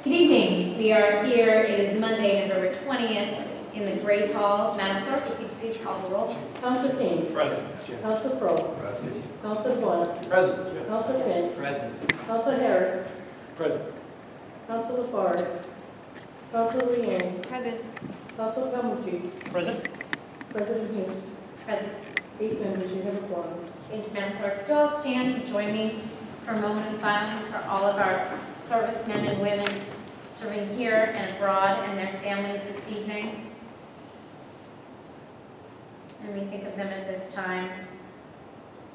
Good evening. We are here. It is Monday, November 20th, in the Great Hall. Madam Clerk, if you could please call the roll. Councilor King. Present. Councilor Crowe. Present. Councilor Vaughn. Present. Councilor Finn. Present. Councilor Harris. Present. Councilor LaForest. Councilor Leeang. Present. Councilor Calmucci. Present. President Hughes. Present. 8 members, you have a quorum. Thank you, Madam Clerk. If you all stand and join me for a moment of silence for all of our servicemen and women serving here and abroad and their families this evening. And we think of them at this time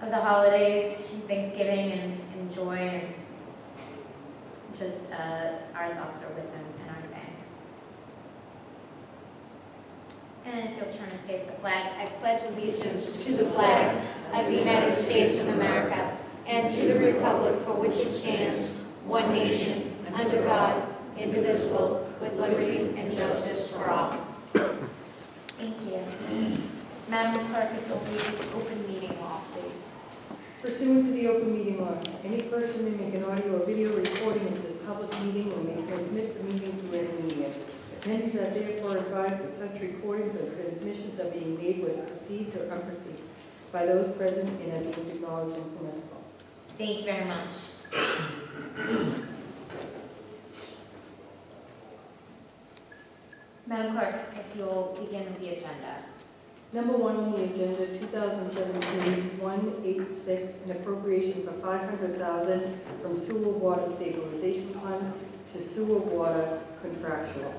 of the holidays, and Thanksgiving, and joy, and just our thoughts are with them and our thanks. And if you'll turn and face the flag, I pledge allegiance to the flag of the United States of America and to the republic for which it stands, one nation, under God, indivisible, with liberty and justice for all. Thank you. Madam Clerk, if you'll read the open meeting law, please. Pursuant to the open meeting law, any person may make an audio or video recording of this public meeting or may transmit the meeting through any media. Attendees are therefore advised that such recordings or transmissions are being made whether perceived or unperceived by those present and are deemed acknowledged and permissible. Thank you very much. Madam Clerk, if you'll begin with the agenda. Number 1 on the agenda, 2017-186, an appropriation for $500,000 from sewer water stabilization fund to sewer water contractual.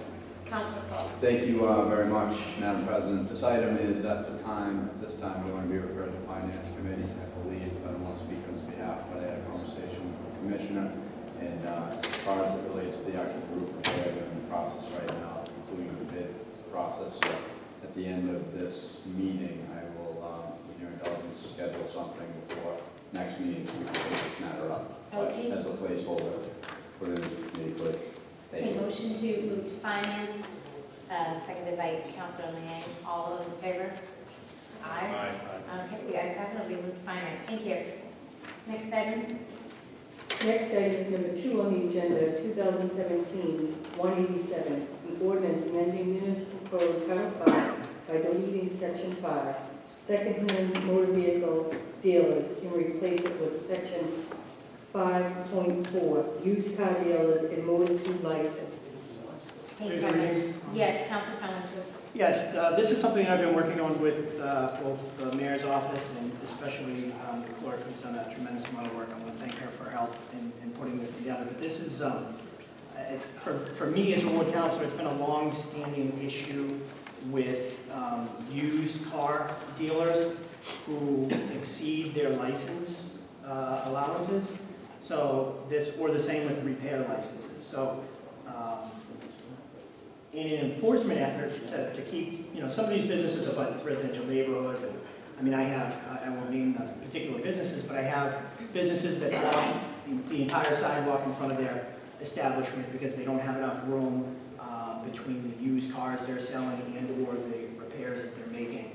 Councilor Paul. Thank you very much, Madam President. This item is at this time going to be referred to Finance Committee. I believe, I don't want to speak on his behalf, but I had a conversation with the Commissioner, and as far as it relates to the actual roof repair, they're in the process right now, including the bid process. So at the end of this meeting, I will, with your indulgence, schedule something before next meeting so we can take this matter up. Okay. But as a placeholder, put it in the committee, please. Thank A you. motion to move to finance, seconded by Councilor Leeang. All those in favor? Aye. Okay, the ayes have it. It'll be moved to finance. Thank you. Next item. Next item is number 2 on the agenda, 2017-187, an ordinance amending municipal code Title 5 by deleting Section 5, second-hand motor vehicle dealers, and replace it with Section 5.4, used car dealers and motor 2 license. Thank you very much. Yes, Councilor Calmucci. Yes, this is something I've been working on with both the mayor's office and especially the clerk, who's done a tremendous amount of work. I want to thank her for help in putting this together. But this is, for me as a ward councilor, it's been a long-standing issue with used car dealers who exceed their license allowances. So this, or the same with repair licenses. So in an enforcement effort to keep, some of these businesses are like residential neighborhoods, and I mean, I won't name the particular businesses, but I have businesses that block the entire sidewalk in front of their establishment because they don't have enough room between the used cars they're selling and or the repairs that they're making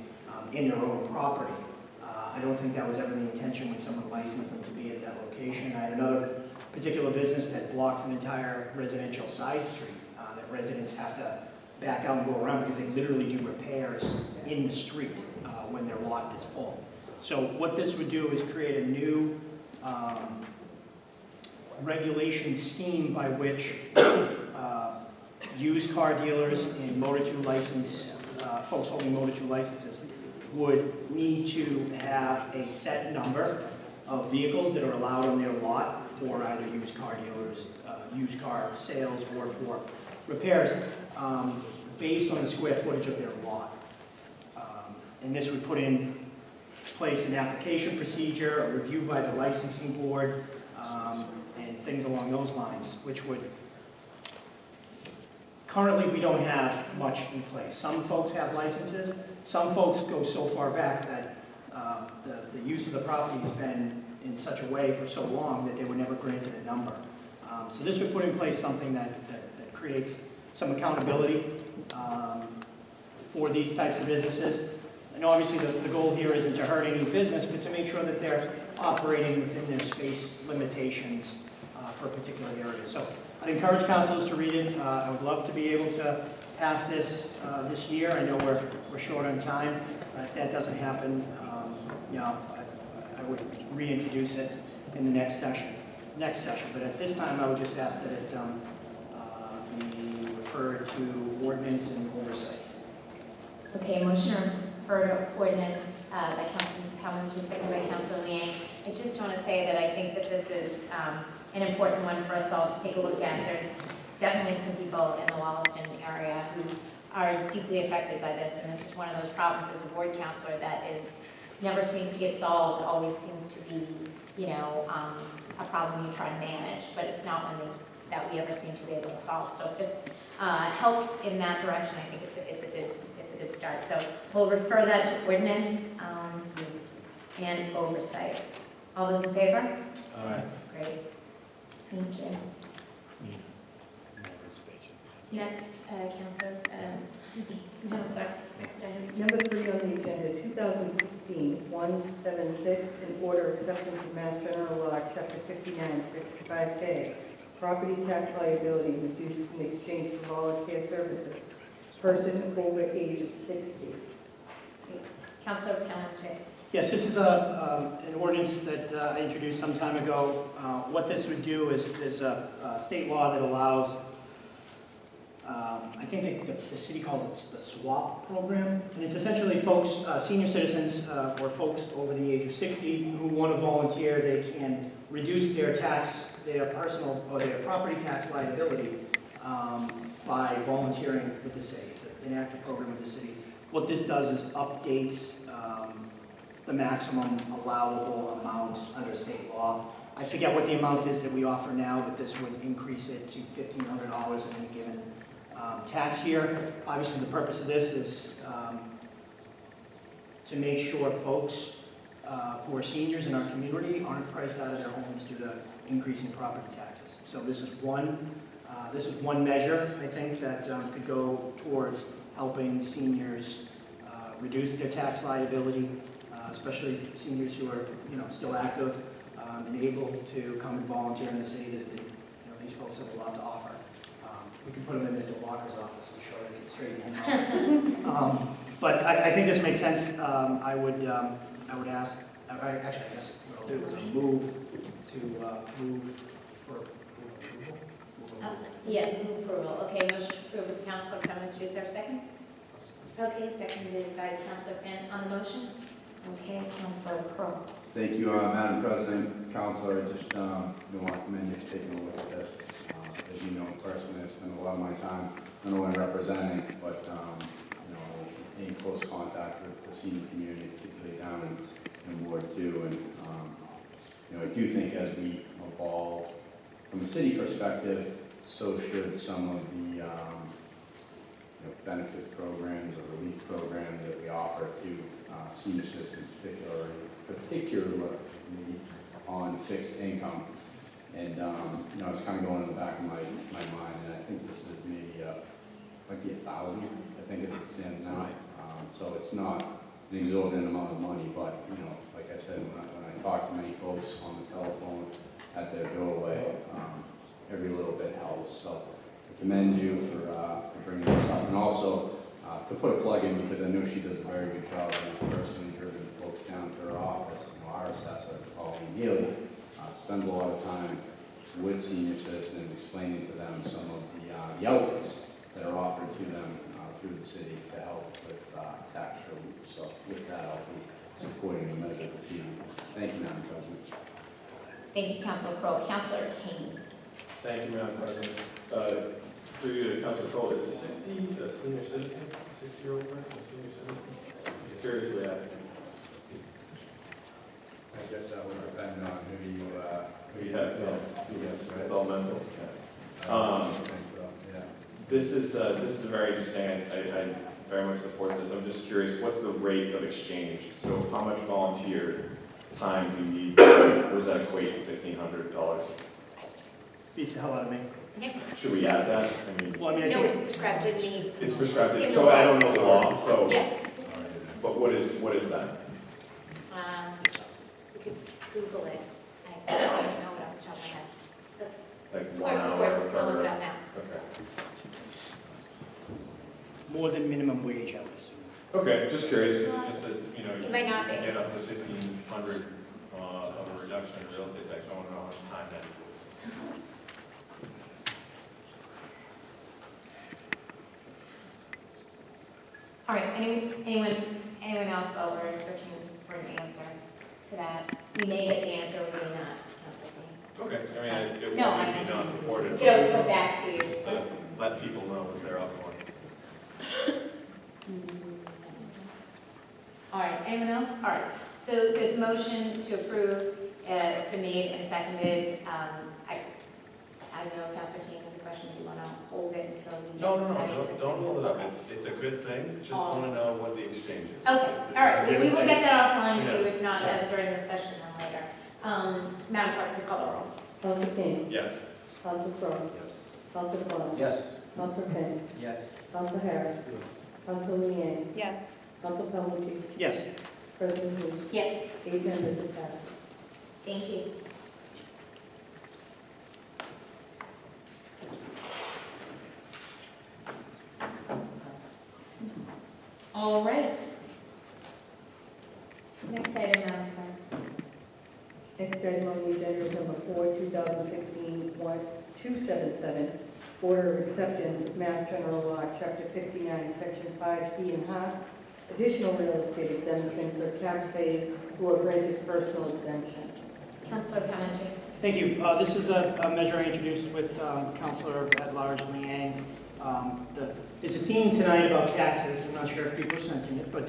in their own property. I don't think that was ever the intention when someone licensed them to be at that location. I had another particular business that blocks an entire residential side street that residents have to back out and go around because they literally do repairs in the street when their lot is full. So what this would do is create a new regulation scheme by which used car dealers and Motor 2 license, folks holding Motor 2 licenses would need to have a set number of vehicles that are allowed on their lot for either used car dealers, used car sales, or for repairs based on the square footage of their lot. And this would put in place an application procedure, a review by the licensing board, and things along those lines, which would, currently we don't have much in place. Some folks have licenses, some folks go so far back that the use of the property has been in such a way for so long that they were never granted a number. So this would put in place something that creates some accountability for these types of businesses. And obviously the goal here isn't to hurt any business, but to make sure that they're operating within their space limitations for a particular area. So I'd encourage councilors to read it. I would love to be able to pass this this year. I know we're short on time. If that doesn't happen, you know, I would reintroduce it in the next session. But at this time, I would just ask that it be referred to ordinance and oversight. Okay, motion to refer to ordinance by Councilman Calhoun, seconded by Councilor Liang. I just want to say that I think that this is an important one for us all to take a look at. There's definitely some people in the Wollaston area who are deeply affected by this, and this is one of those problems as a ward councilor that is never seems to get solved, always seems to be, you know, a problem you try to manage, but it's not one that we ever seem to be able to solve. So if this helps in that direction, I think it's a good start. So we'll refer that to ordinance and oversight. All those in favor? All right. Great. Thank you. Next, Councilor, Madam Clerk, next item. Number 3 on the agenda, 2016-176, an order acceptance of Mass General Law, Chapter 59, Section 5K, property tax liability reduced in exchange for volunteer services, person over age of 60. Councilor Calhoun. Yes, this is an ordinance that I introduced some time ago. What this would do is there's a state law that allows, I think the city calls it the SWAP program. And it's essentially folks, senior citizens or folks over the age of 60 who want to volunteer. They can reduce their personal or their property tax liability by volunteering with the city. It's an active program with the city. What this does is updates the maximum allowable amount under state law. I forget what the amount is that we offer now, but this would increase it to $1,500 in any given tax year. Obviously, the purpose of this is to make sure folks who are seniors in our community aren't priced out of their homes due to increasing property taxes. So this is one measure, I think, that could go towards helping seniors reduce their tax liability, especially seniors who are, you know, still active and able to come and volunteer in the city. These folks have a lot to offer. We can put them in Mr. Walker's office. I'm sure they can straighten him out. But I think this makes sense. I would ask. I guess what I'll do is I'll move for approval. Yes, move approval. Okay, motion to approve with Councilor Calhoun. Is there a second? Okay, seconded by Councilor Finn on the motion. Okay, Councilor Crowe. Thank you, Madam President, Councilor. I just want to commend you for taking a look at this. As you know, personally, I spend a lot of my time not only representing, but in close contact with the senior community, particularly down in Ward 2. And I do think as we evolve from a city perspective, so should some of the benefit programs or relief programs that we offer to senior citizens, particularly on fixed income. And it's kind of going in the back of my mind, and I think this is maybe might be $1,000. I think as it stands now. So it's not an exorbitant amount of money, but like I said, when I talk to many folks on the telephone at their doorway, every little bit helps. So I commend you for bringing this up, and also to put a plug in, because I know she does a very good job of personally driven folks down to her office. Our assessor, Pauline Healy, spends a lot of time with senior citizens, explaining to them some of the outlets that are offered to them through the city to help with tax relief. So with that, I'll be supporting the measure this evening. Thank you, Madam President. Thank you, Councilor Crowe. Councilor Kane. Thank you, Madam President. Through you to Councilor Cole, is 60 a senior citizen? 60-year-old person a senior citizen? Just curiously asking. I guess that would depend on who you Yeah, it's all mental. I think so, yeah. This is very interesting. I very much support this. I'm just curious, what's the rate of exchange? So how much volunteer time do you need? What does that equate to $1,500? Beats the hell out of me. Should we add that? I mean, Well, I mean, I No, think it's prescribed in the. it's prescribed. In the So law. I don't know the law. So, Yeah. but what is that? We could Google it. I don't know it off the top of my head. Like 1 Clerk hour reports, per? I'll look it up now. Okay. More than minimum wage, I would assume. Okay, just curious, it just says, you know, It you might not be. get up to 1,500 of a reduction in real estate tax, I want to know how much time that equals. All right, anyone else while we're searching for an answer to that? We may get the answer, we may not. Okay, I mean, it No, I wouldn't be understand. non-supported. We could always come back to you. Just to let people know what they're up for. All right, anyone else? All right, so this motion to approve has been made and seconded. I know Councilor King has a question, do you want to hold it until we No, get that answer? don't hold it up, it's a good thing, just want to know what the exchange is. Okay, This is all right, a well, give we and will take. get that offline Yeah. too, if not during the session then later. Madam Clerk, you call the roll. Council King. Yes. Council Crowe. Yes. Council DeBon. Yes. Council Finn. Yes. Council Harris. Council Leeang. Yes. Council Calhoun. Yes. President Hughes. Yes. 8 members, it passes. Thank you. All right. Next item, Madam Clerk. Next item on the agenda is number 4, 2016-1277, order of acceptance of Mass General Law, Chapter 59, Section 5C and half, additional real estate exemption for taxpayers who are granted personal exemption. Councilor Pelletier. Thank you. This is a measure I introduced with Councilor at-large Leang. There's a theme tonight about taxes. I'm not sure if people are sensing it, but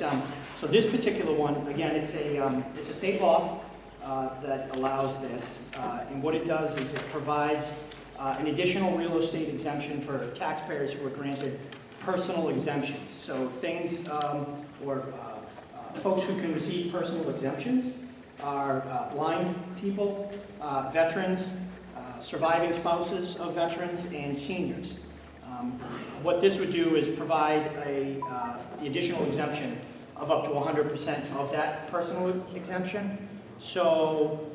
so this particular one, again, it's a state law that allows this, and what it does is it provides an additional real estate exemption for taxpayers who are granted personal exemptions. So things or folks who can receive personal exemptions are blind people, veterans, surviving spouses of veterans, and seniors. What this would do is provide the additional exemption of up to 100% of that personal exemption. So,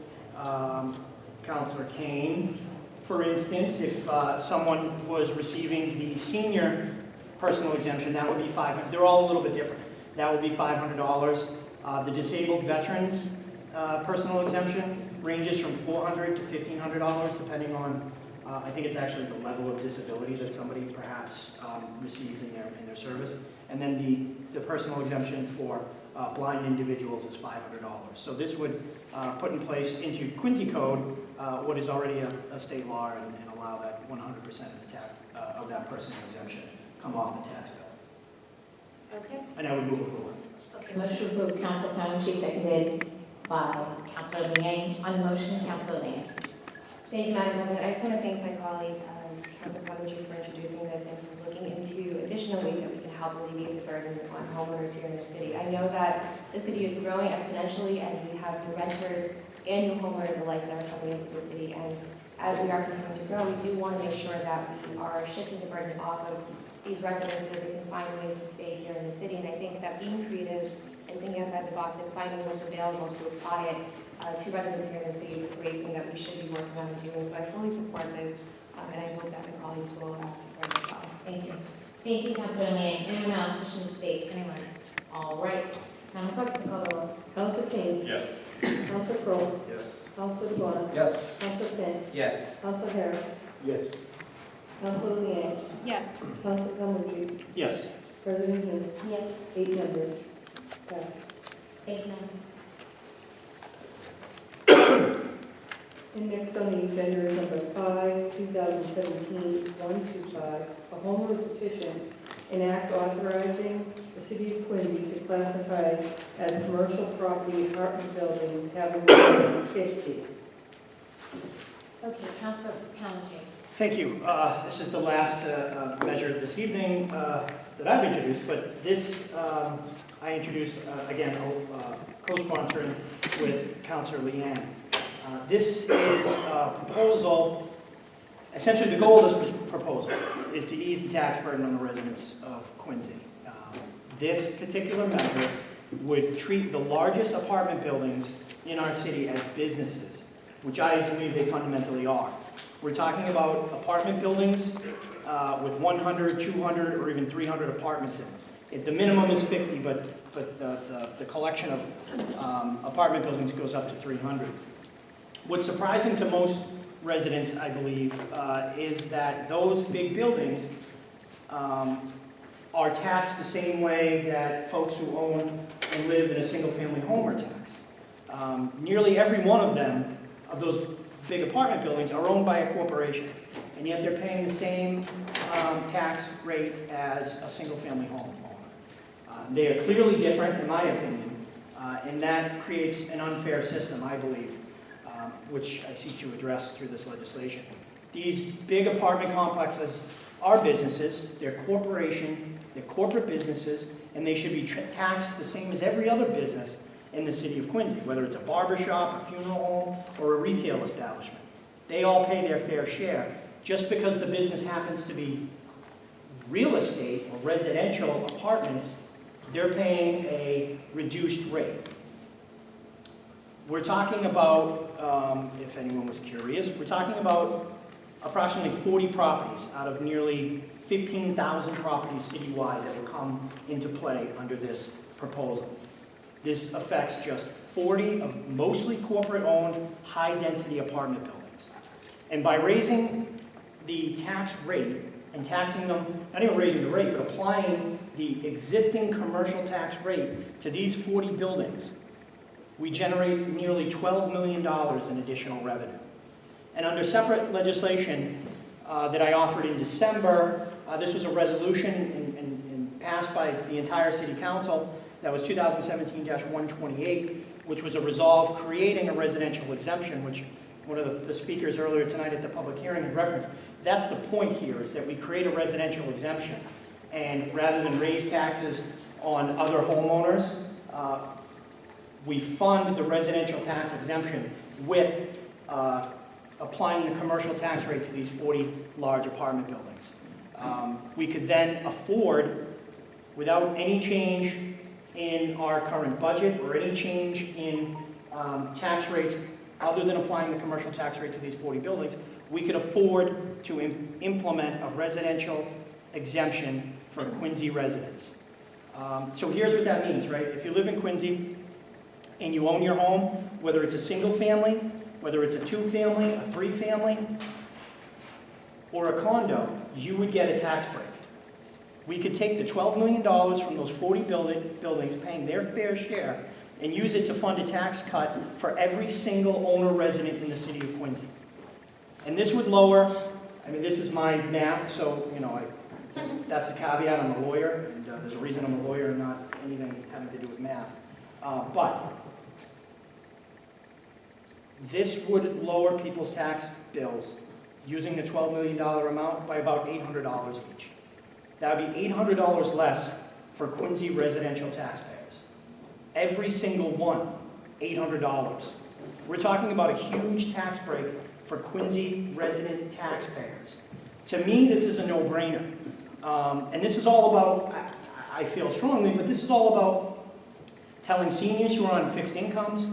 Councilor Kane, for instance, if someone was receiving the senior personal exemption, that would be $500. They're all a little bit different. That would be $500. The disabled veterans personal exemption ranges from $400 to $1,500, depending on, I think it's actually the level of disability that somebody perhaps received in their service. And then the personal exemption for blind individuals is $500. So this would put in place into Quincy Code what is already a state law and allow that 100% of the tax of that personal exemption come off the tax bill. Okay. And I would move approval. Okay, motion to approve, Councilor Pelletier, seconded by Councilor Leang. On the motion, Councilor Leang. Thank you, Madam President. I just want to thank my colleague, Councilor Pelletier, for introducing this and for looking into additional ways that we can help alleviate the burden on homeowners here in the city. I know that the city is growing exponentially, and we have new renters and new homeowners alike that are coming into the city. And as we are continuing to grow, we do want to make sure that we are shifting the burden off of these residents so that they can find ways to stay here in the city. And I think that being creative and thinking outside the box and finding what's available to apply it to residents here in the city is a great thing that we should be working on and doing. So I fully support this, and I hope that my colleagues will support this as well. Thank you. Thank you, Councilor Leang. Anyone else wishing to speak? Anyone? All right. Madam Clerk, you call the roll. Council King. Yes. Council Crowe. Yes. Council DeBon. Yes. Council Finn. Yes. Council Harris. Yes. Council Leeang. Yes. Council Calhoun. Yes. President Hughes. Yes. 8 members, passes. Thank you, Madam. And next on the agenda is number 5, 2017-125, a homeowner petition, an act authorizing the city of Quincy to classify as commercial property apartment buildings having more than 50. Okay, Councilor Pelletier. Thank you. This is the last measure this evening that I've introduced, but this I introduced, again, co-sponsoring with Councilor Leang. This is a proposal, essentially the goal of this proposal is to ease the tax burden on the residents of Quincy. This particular measure would treat the largest apartment buildings in our city as businesses, which I believe they fundamentally are. We're talking about apartment buildings with 100, 200, or even 300 apartments in it. The minimum is 50, but the collection of apartment buildings goes up to 300. What's surprising to most residents, I believe, is that those big buildings are taxed the same way that folks who own and live in a single-family home are taxed. Nearly every one of them, of those big apartment buildings, are owned by a corporation, and yet they're paying the same tax rate as a single-family home owner. They are clearly different, in my opinion, and that creates an unfair system, I believe, which I seek to address through this legislation. These big apartment complexes are businesses, they're corporate businesses, and they should be taxed the same as every other business in the city of Quincy, whether it's a barber shop, a funeral home, or a retail establishment. They all pay their fair share. Just because the business happens to be real estate or residential apartments, they're paying a reduced rate. We're talking about, if anyone was curious, we're talking about approximately 40 properties out of nearly 15,000 properties citywide that will come into play under this proposal. This affects just 40 of mostly corporate-owned, high-density apartment buildings. And by raising the tax rate and taxing them, not even raising the rate, but applying the existing commercial tax rate to these 40 buildings, we generate nearly $12 million in additional revenue. And under separate legislation that I offered in December, this was a resolution and passed by the entire City Council. That was 2017-128, which was a resolve creating a residential exemption, which one of the speakers earlier tonight at the public hearing had referenced. That's the point here, is that we create a residential exemption, and rather than raise taxes on other homeowners, we fund the residential tax exemption with applying the commercial tax rate to these 40 large apartment buildings. We could then afford, without any change in our current budget or any change in tax rates other than applying the commercial tax rate to these 40 buildings, we could afford to implement a residential exemption for Quincy residents. So here's what that means, right? If you live in Quincy and you own your home, whether it's a single family, whether it's a two-family, a three-family, or a condo, you would get a tax break. We could take the $12 million from those 40 buildings paying their fair share and use it to fund a tax cut for every single owner resident in the city of Quincy. And this would lower, I mean, this is my math, so, you know, that's the caveat. I'm a lawyer, and there's a reason I'm a lawyer and not anything having to do with math. But this would lower people's tax bills using the $12 million amount by about $800 each. That would be $800 less for Quincy residential taxpayers. Every single one, $800. We're talking about a huge tax break for Quincy resident taxpayers. To me, this is a no-brainer. And this is all about, I feel strongly, but this is all about telling seniors who are on fixed incomes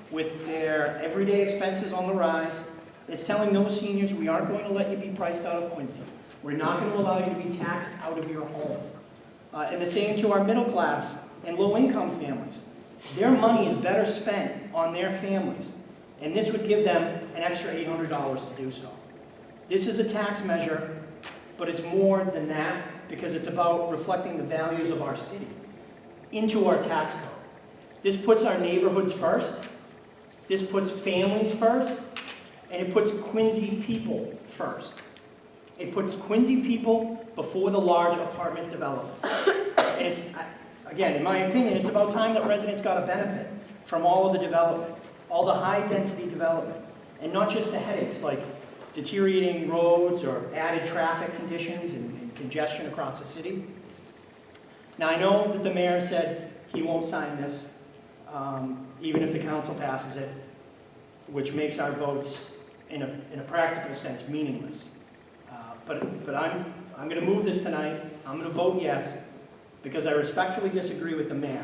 with their everyday expenses on the rise, it's telling those seniors, we aren't going to let you be priced out of Quincy. We're not going to allow you to be taxed out of your home. And the same to our middle class and low-income families. Their money is better spent on their families, and this would give them an extra $800 to do so. This is a tax measure, but it's more than that because it's about reflecting the values of our city into our tax code. This puts our neighborhoods first, this puts families first, and it puts Quincy people first. It puts Quincy people before the large apartment development. And it's, again, in my opinion, it's about time that residents got a benefit from all of the development, all the high-density development, and not just the headaches like deteriorating roads or added traffic conditions and congestion across the city. Now, I know that the mayor said he won't sign this, even if the council passes it, which makes our votes, in a practical sense, meaningless. But I'm going to move this tonight. I'm going to vote yes, because I respectfully disagree with the mayor.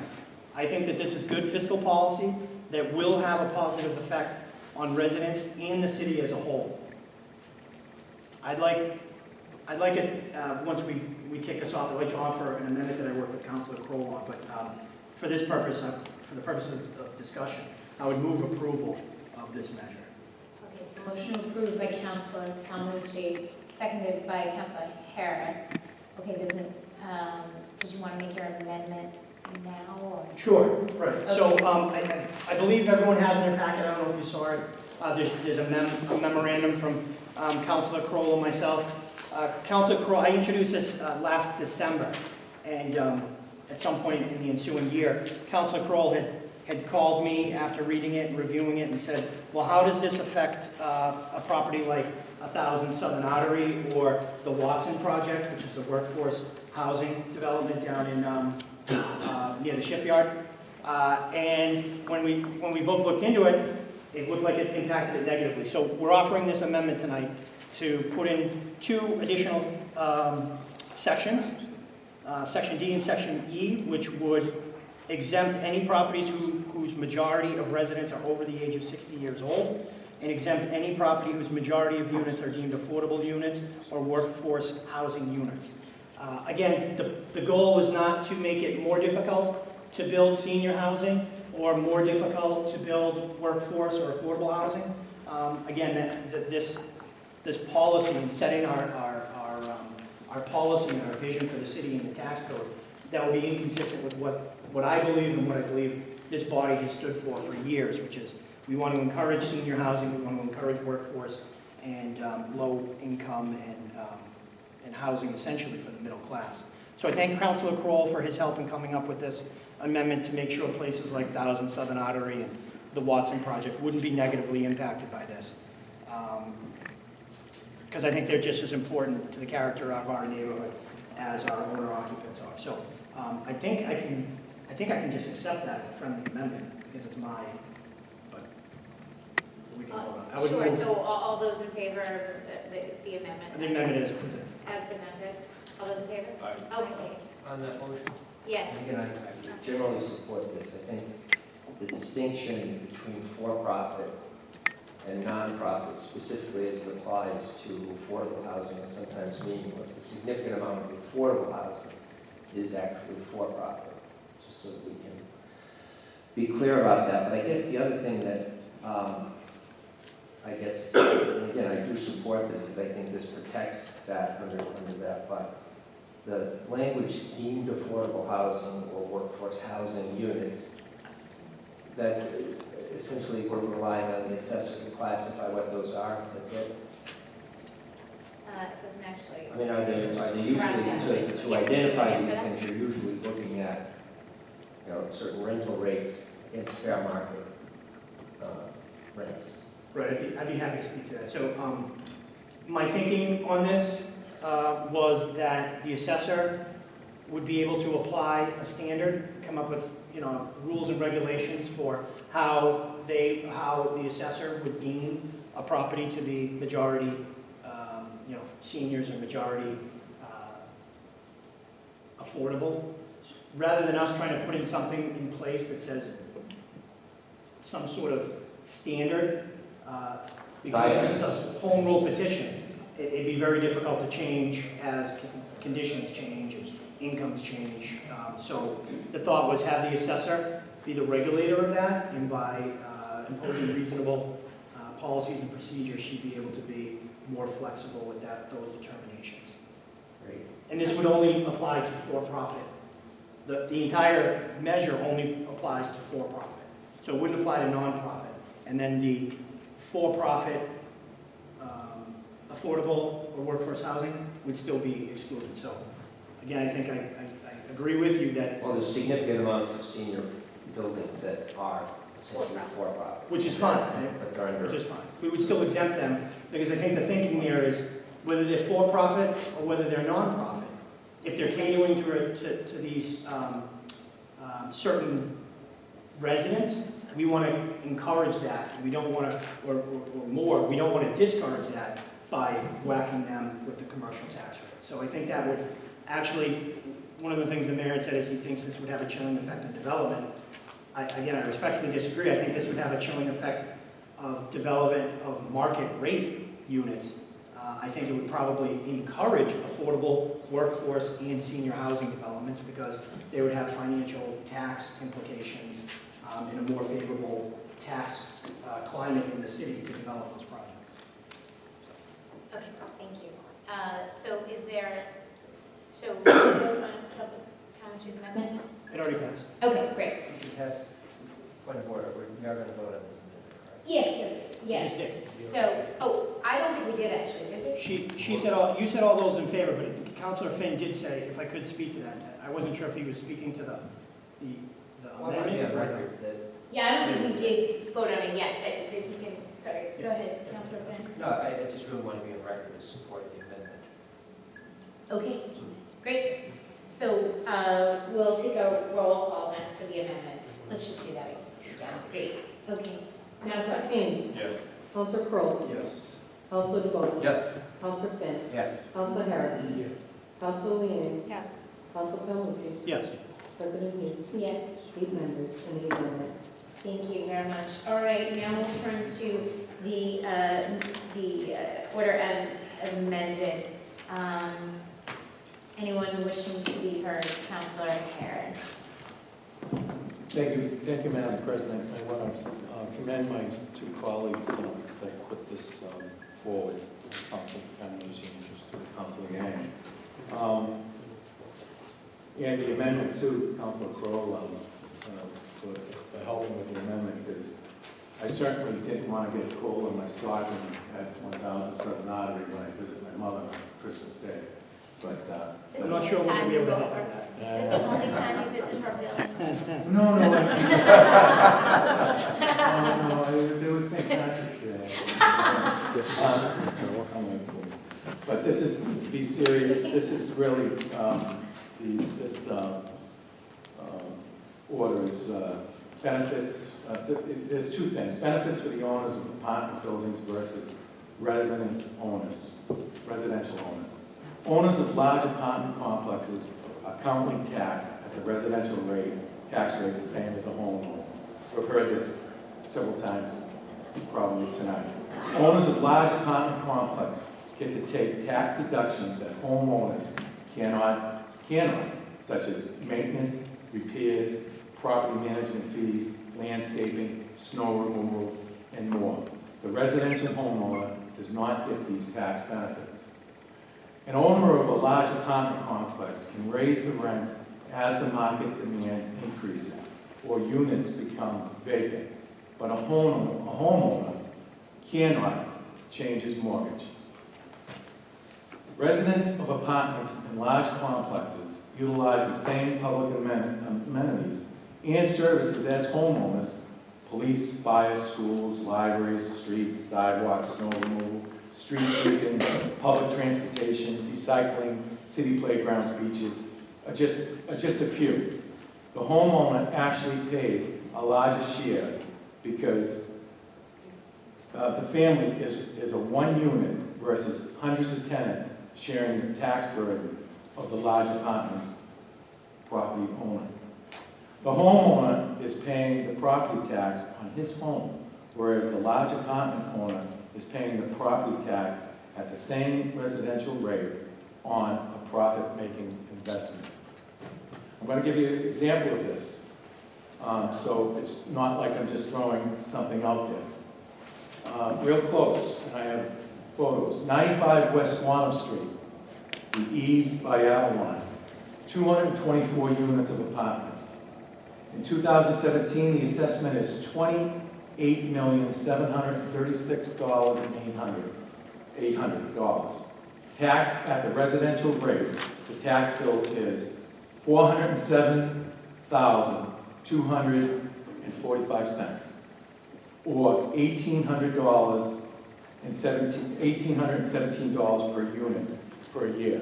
I think that this is good fiscal policy that will have a positive effect on residents and the city as a whole. I'd like it, once we kick this off, I'd like to offer an amendment that I worked with Councilor Crowell on, but for this purpose, for the purpose of discussion, I would move approval of this measure. Okay, so motion approved by Councilor Calmucci, seconded by Councilor Harris. Okay, did you want to make your amendment now, or? Sure, right. So I believe everyone has in their packet, I don't know if you saw it, there's a memorandum from Councilor Crowell and myself. Councilor Crowell, I introduced this last December, and at some point in the ensuing year, Councilor Crowell had called me after reading it and reviewing it and said, well, how does this affect a property like 1000 Southern Artery or the Watson project, which is a workforce housing development down in near the shipyard? And when we both looked into it, it looked like it impacted it negatively. So we're offering this amendment tonight to put in 2 additional sections, Section D and Section E, which would exempt any properties whose majority of residents are over the age of 60 years old, and exempt any property whose majority of units are deemed affordable units or workforce housing units. Again, the goal is not to make it more difficult to build senior housing or more difficult to build workforce or affordable housing. Again, this policy and setting our policy and our vision for the city and the tax code, that will be inconsistent with what I believe and what I believe this body has stood for years, which is we want to encourage senior housing, we want to encourage workforce and low income and housing essentially for the middle class. So I thank Councilor Crowell for his help in coming up with this amendment to make sure places like 1000 Southern Artery and the Watson project wouldn't be negatively impacted by this. Because I think they're just as important to the character of our neighborhood as our owner occupants are. So I think I can just accept that as a friendly amendment because it's my, but we can vote on it. Sure, so all those in favor of the amendment? The amendment is presented. As presented? All those in favor? Aye. Okay, On that motion? yes. Again, I generally support this. I think the distinction between for-profit and non-profit, specifically as it applies to affordable housing, is sometimes meaningless. A significant amount of affordable housing is actually for-profit, just so that we can be clear about that. But I guess the other thing that, and again, I do support this because I think this protects that under that, but the language deemed affordable housing or workforce housing units, that essentially we're relying on the assessor to classify what those are, that's it? It doesn't actually. I mean, are they usually, to identify these things, you're usually looking at, certain rental rates against fair market rents. Right, I'd be happy to speak to that. So my thinking on this was that the assessor would be able to apply a standard, come up with rules and regulations for how the assessor would deem a property to be majority seniors or majority affordable, rather than us trying to put in something in place that says some sort of standard. Because this is a home rule petition, it'd be very difficult to change as conditions change and incomes change. So the thought was have the assessor be the regulator of that, and by imposing reasonable policies and procedures, she'd be able to be more flexible with those determinations. Great. And this would only apply to for-profit. The entire measure only applies to for-profit. So it wouldn't apply to non-profit. And then the for-profit affordable or workforce housing would still be excluded. So again, I think I agree with you that, Well, there's significant amounts of senior buildings that are essentially for-profit. which is fine, right? But they're under Which is fine. We would still exempt them, because I think the thinking there is whether they're for-profit or whether they're non-profit, if they're catering to these certain residents, we want to encourage that. We don't want to, or more, we don't want to discourage that by whacking them with the commercial tax rate. So I think that would actually, one of the things the mayor had said is he thinks this would have a chilling effect on development. Again, I respectfully disagree. I think this would have a chilling effect of development of market rate units I think it would probably encourage affordable workforce and senior housing developments because they would have financial tax implications in a more favorable tax climate in the city to develop those projects. Okay, thank you. So is there, so we vote on Council Calhoun's amendment? It already passed. Okay, great. It has, point of order, we are going to vote on this amendment, correct? Yes. You just did. So, I don't think we did actually, did we? She said all, you said all those in favor, but Councilor Finn did say, if I could speak to that, I wasn't sure if he was speaking to the Well, I want to be on amendment or record that, Yeah, I don't think we did vote on it yet, but if you can, sorry, go ahead, Councilor Finn. no, I just really want to be on record to support the amendment. Okay, great. So, we'll take a roll call then for the amendment. Let's just do that. Yeah, great. Okay. Madam Clerk? Kane. Yes. Counselor Crowe. Yes. Counselor DeBon. Yes. Counselor Finn. Yes. Counselor Harris. Yes. Counselor Leeang. Yes. Counselor Calhoun. Yes. President Hughes. Yes. 8 members and the amendment. Thank you very much. All right, now we'll turn to the order as amended. Anyone wishing to be heard? Councilor Harris. Thank you, Madam President. I want to commend my 2 colleagues that put this forward, Council Calhoun and Council Yang. And the amendment to Councilor Crowe for helping with the amendment, because I certainly didn't want to get a cold in my sock at 1007 Artery when I visit my mother on Christmas Day. But I'm not sure we're going to be able to help with that. Is it the only time you visit her building? no, there was St. Patrick's Day. But this is, to be serious, this is really, this order is benefits, there's 2 things. Benefits for the owners of apartment buildings versus residential owners. Owners of large apartment complexes are currently taxed at the residential tax rate the same as a homeowner. We've heard this several times, probably tonight. Owners of large apartment complexes get to take tax deductions that homeowners cannot, such as maintenance, repairs, property management fees, landscaping, snow removal, and more. The residential homeowner does not get these tax benefits. An owner of a large apartment complex can raise the rents as the market demand increases or units become vacant, but a homeowner cannot change his mortgage. Residents of apartments in large complexes utilize the same public amenities and services as homeowners: police, fire, schools, libraries, streets, sidewalks, snow removal, street sweeping, public transportation, recycling, city playgrounds, beaches, are just a few. The homeowner actually pays a larger share because the family is a 1 unit versus hundreds of tenants sharing the tax burden of the large apartment property owner. The homeowner is paying the property tax on his home, whereas the large apartment owner is paying the property tax at the same residential rate on a profit-making investment. I'm going to give you an example of this, so it's not like I'm just throwing something out there. Real close, and I have photos. 95 West Squantum Street, the Eaves by Avalon, 224 units of apartments. In 2017, the assessment is $28,736,800. Taxed at the residential rate, the tax bill is $407,245, or $1,817 per unit per year.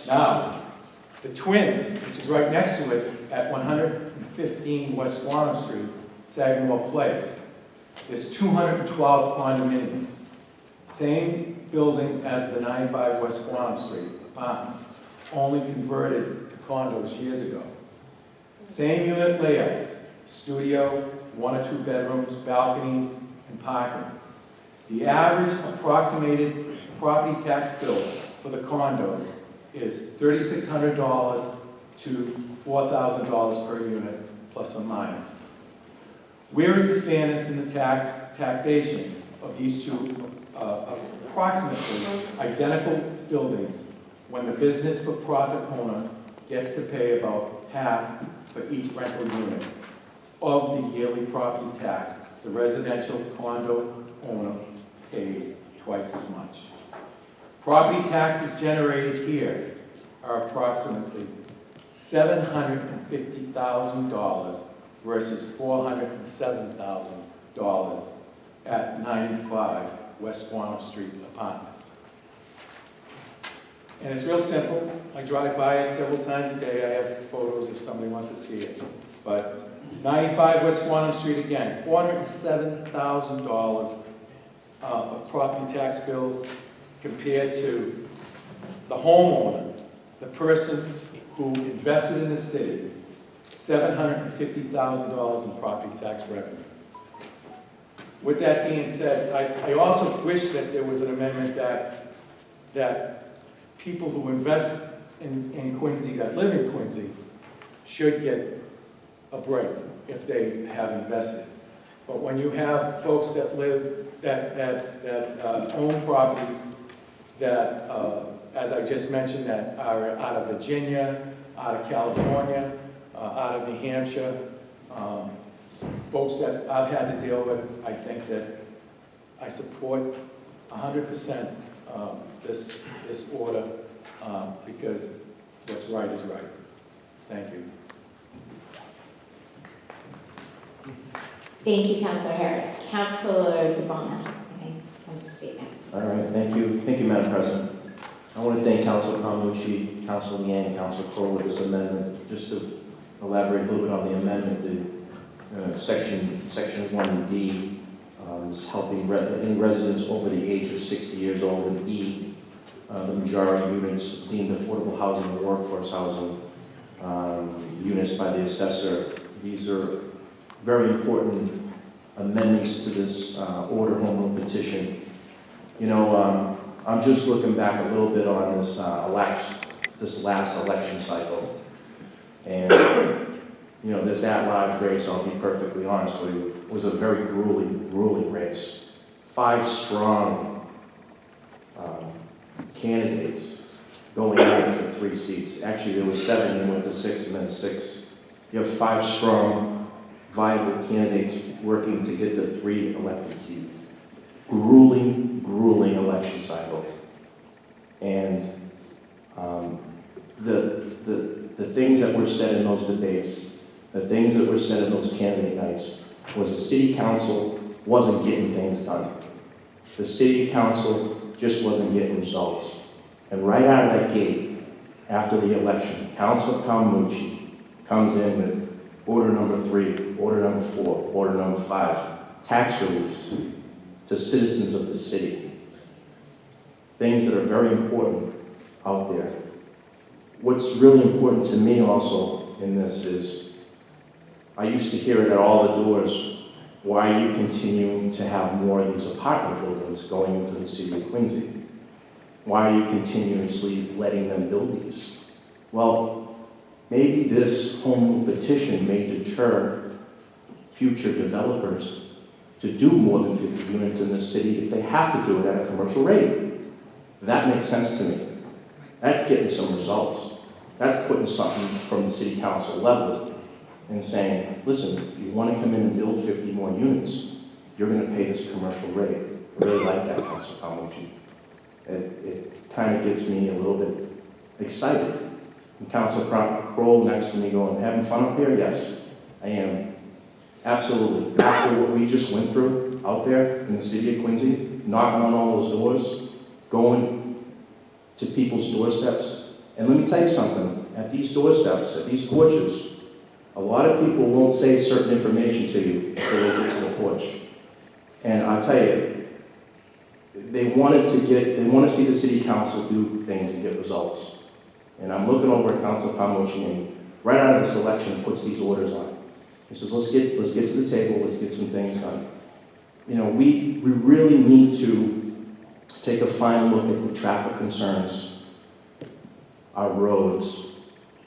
Now, the Twin, which is right next to it at 115 West Squantum Street, Sagamore Place, there's 212 condominiums. Same building as the 95 West Squantum Street apartments, only converted to condos years ago. Same unit layouts, studio, 1 or 2 bedrooms, balconies, and parking. The average approximated property tax bill for the condos is $3,600 to $4,000 per unit, plus or minus. Where is the fairness in the taxation of these two approximately identical buildings when the business for profit owner gets to pay about half for each rental unit of the yearly property tax? The residential condo owner pays twice as much. Property taxes generated here are approximately $750,000 versus $407,000 at 95 West Squantum Street Apartments. And it's real simple. I drive by it several times a day. I have photos if somebody wants to see it. But 95 West Squantum Street, again, $407,000 of property tax bills compared to the homeowner, the person who invested in the city, $750,000 in property tax revenue. With that being said, I also wish that there was an amendment that people who invest in Quincy, that live in Quincy, should get a break if they have invested. But when you have folks that live, that own properties that, as I just mentioned, that are out of Virginia, out of California, out of New Hampshire, folks that I've had to deal with, I think that I support 100% this order because what's right is right. Thank you. Thank you, Councilor Harris. Councilor DeBona, I think, wants to speak next. All right, thank you, Madam President. I want to thank Councilor Palmucci, Councilor Liang, Councilor Crowe with this amendment. Just to elaborate a little bit on the amendment, section 1D is helping any residents over the age of 60 years old, and E, the majority units deemed affordable housing or workforce housing units by the assessor. These are very important amendments to this order home rule petition. You know, I'm just looking back a little bit on this last election cycle, and you know, this at-large race, I'll be perfectly honest with you, was a very grueling race. 5 strong candidates going at it for 3 seats. Actually, there was 7, and went to 6, and then 6. You have 5 strong, viable candidates working to get to 3 elected seats. Grueling election cycle. And the things that were said in those debates, the things that were said in those candidate nights, was the city council wasn't getting things done. The city council just wasn't getting results. And right out of that gate, after the election, Councilor Palmucci comes in with order number 3, order number 4, order number 5, tax reliefs to citizens of the city. Things that are very important out there. What's really important to me also in this is, I used to hear it at all the doors, why are you continuing to have more of these apartment buildings going into the city of Quincy? Why are you continuously letting them build these? Well, maybe this home rule petition may deter future developers to do more than 50 units in the city if they have to do it at a commercial rate. That makes sense to me. That's getting some results. That's putting something from the city council level and saying, listen, if you want to come in and build 50 more units, you're going to pay this commercial rate. I really like that, Councilor Palmucci. It kind of gets me a little bit excited. And Councilor Kroll next to me going, having fun up here? Yes, I am. Absolutely. After what we just went through out there in the city of Quincy, knocking on all those doors, going to people's doorsteps. And let me tell you something, at these doorsteps, at these porches, a lot of people won't say certain information to you until they get to the porch. And I'll tell you, they want to see the city council do things and get results. And I'm looking over at Councilor Palmucci, and right out of this election puts these orders on. He says, let's get to the table, let's get some things done. You know, we really need to take a final look at the traffic concerns, our roads,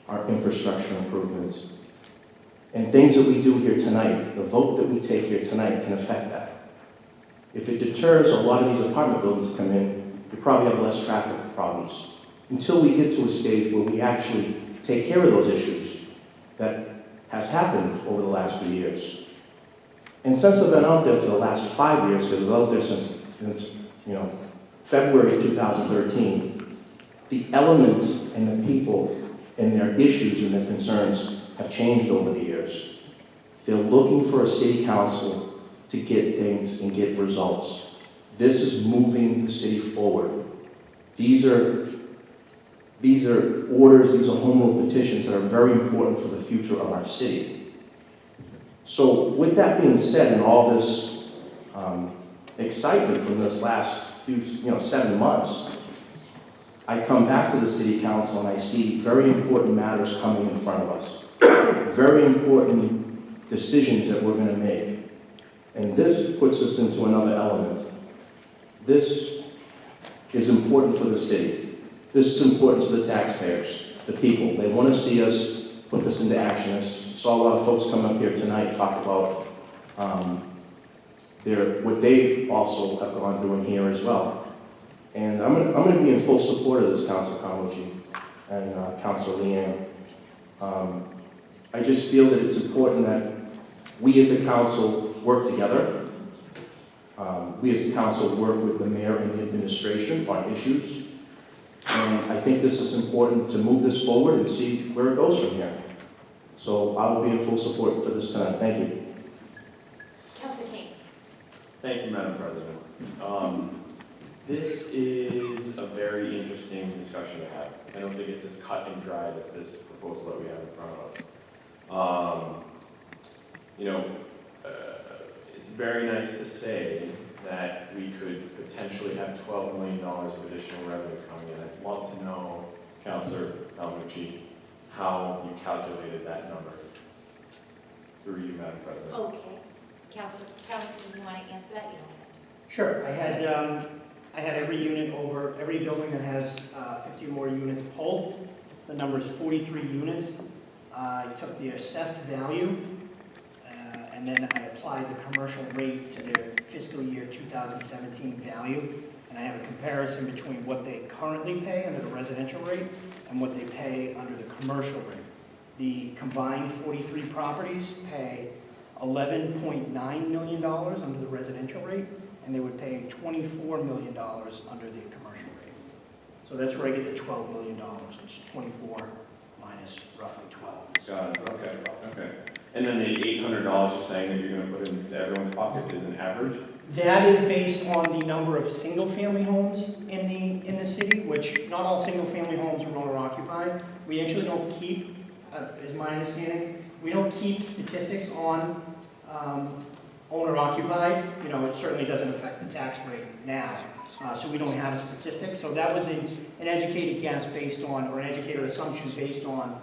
our infrastructure improvements, and things that we do here tonight. The vote that we take here tonight can affect that. If it deters a lot of these apartment buildings that come in, you probably have less traffic problems. Until we get to a stage where we actually take care of those issues that has happened over the last few years. And since I've been out there for the last 5 years, because I was out there since February of 2013, the element and the people and their issues and their concerns have changed over the years. They're looking for a city council to get things and get results. This is moving the city forward. These are orders, these are home rule petitions that are very important for the future of our city. So with that being said, and all this excitement from this last few, 7 months, I come back to the city council and I see very important matters coming in front of us. Very important decisions that we're going to make. And this puts us into another element. This is important for the city. This is important to the taxpayers, the people. They want to see us put this into action. I saw a lot of folks come up here tonight talk about what they also have gone through in here as well. And I'm going to be in full support of this, Councilor Kamuchi and Councilor Leanne. I just feel that it's important that we as a council work together. We as a council work with the mayor and the administration on issues. And I think this is important to move this forward and see where it goes from here. So I will be in full support for this tonight. Thank you. Councilor King. Thank you, Madam President. This is a very interesting discussion to have. I don't think it's as cut and dried as this proposal that we have in front of us. It's very nice to say that we could potentially have $12 million of additional revenue coming in. I'd love to know, Councilor Palmucci, how you calculated that number. Through you, Madam President. Okay. Councilor Calhoun, do you want to answer that? You don't. Sure. I had every building that has 50 or more units pulled. The number is 43 units. I took the assessed value, and then I applied the commercial rate to their fiscal year 2017 value. And I have a comparison between what they currently pay under the residential rate and what they pay under the commercial rate. The combined 43 properties pay $11.9 million under the residential rate, and they would pay $24 million under the commercial rate. So that's where I get the $12 million, which is 24 minus roughly 12. Got it. Okay. And then the $800 you're saying that you're going to put into everyone's pocket is an average? That is based on the number of single-family homes in the city, which not all single-family homes are owner-occupied. We actually don't keep, is my understanding, we don't keep statistics on owner-occupied. It certainly doesn't affect the tax rate now, so we don't have a statistic. So that was an educated guess based on, or an educated assumption based on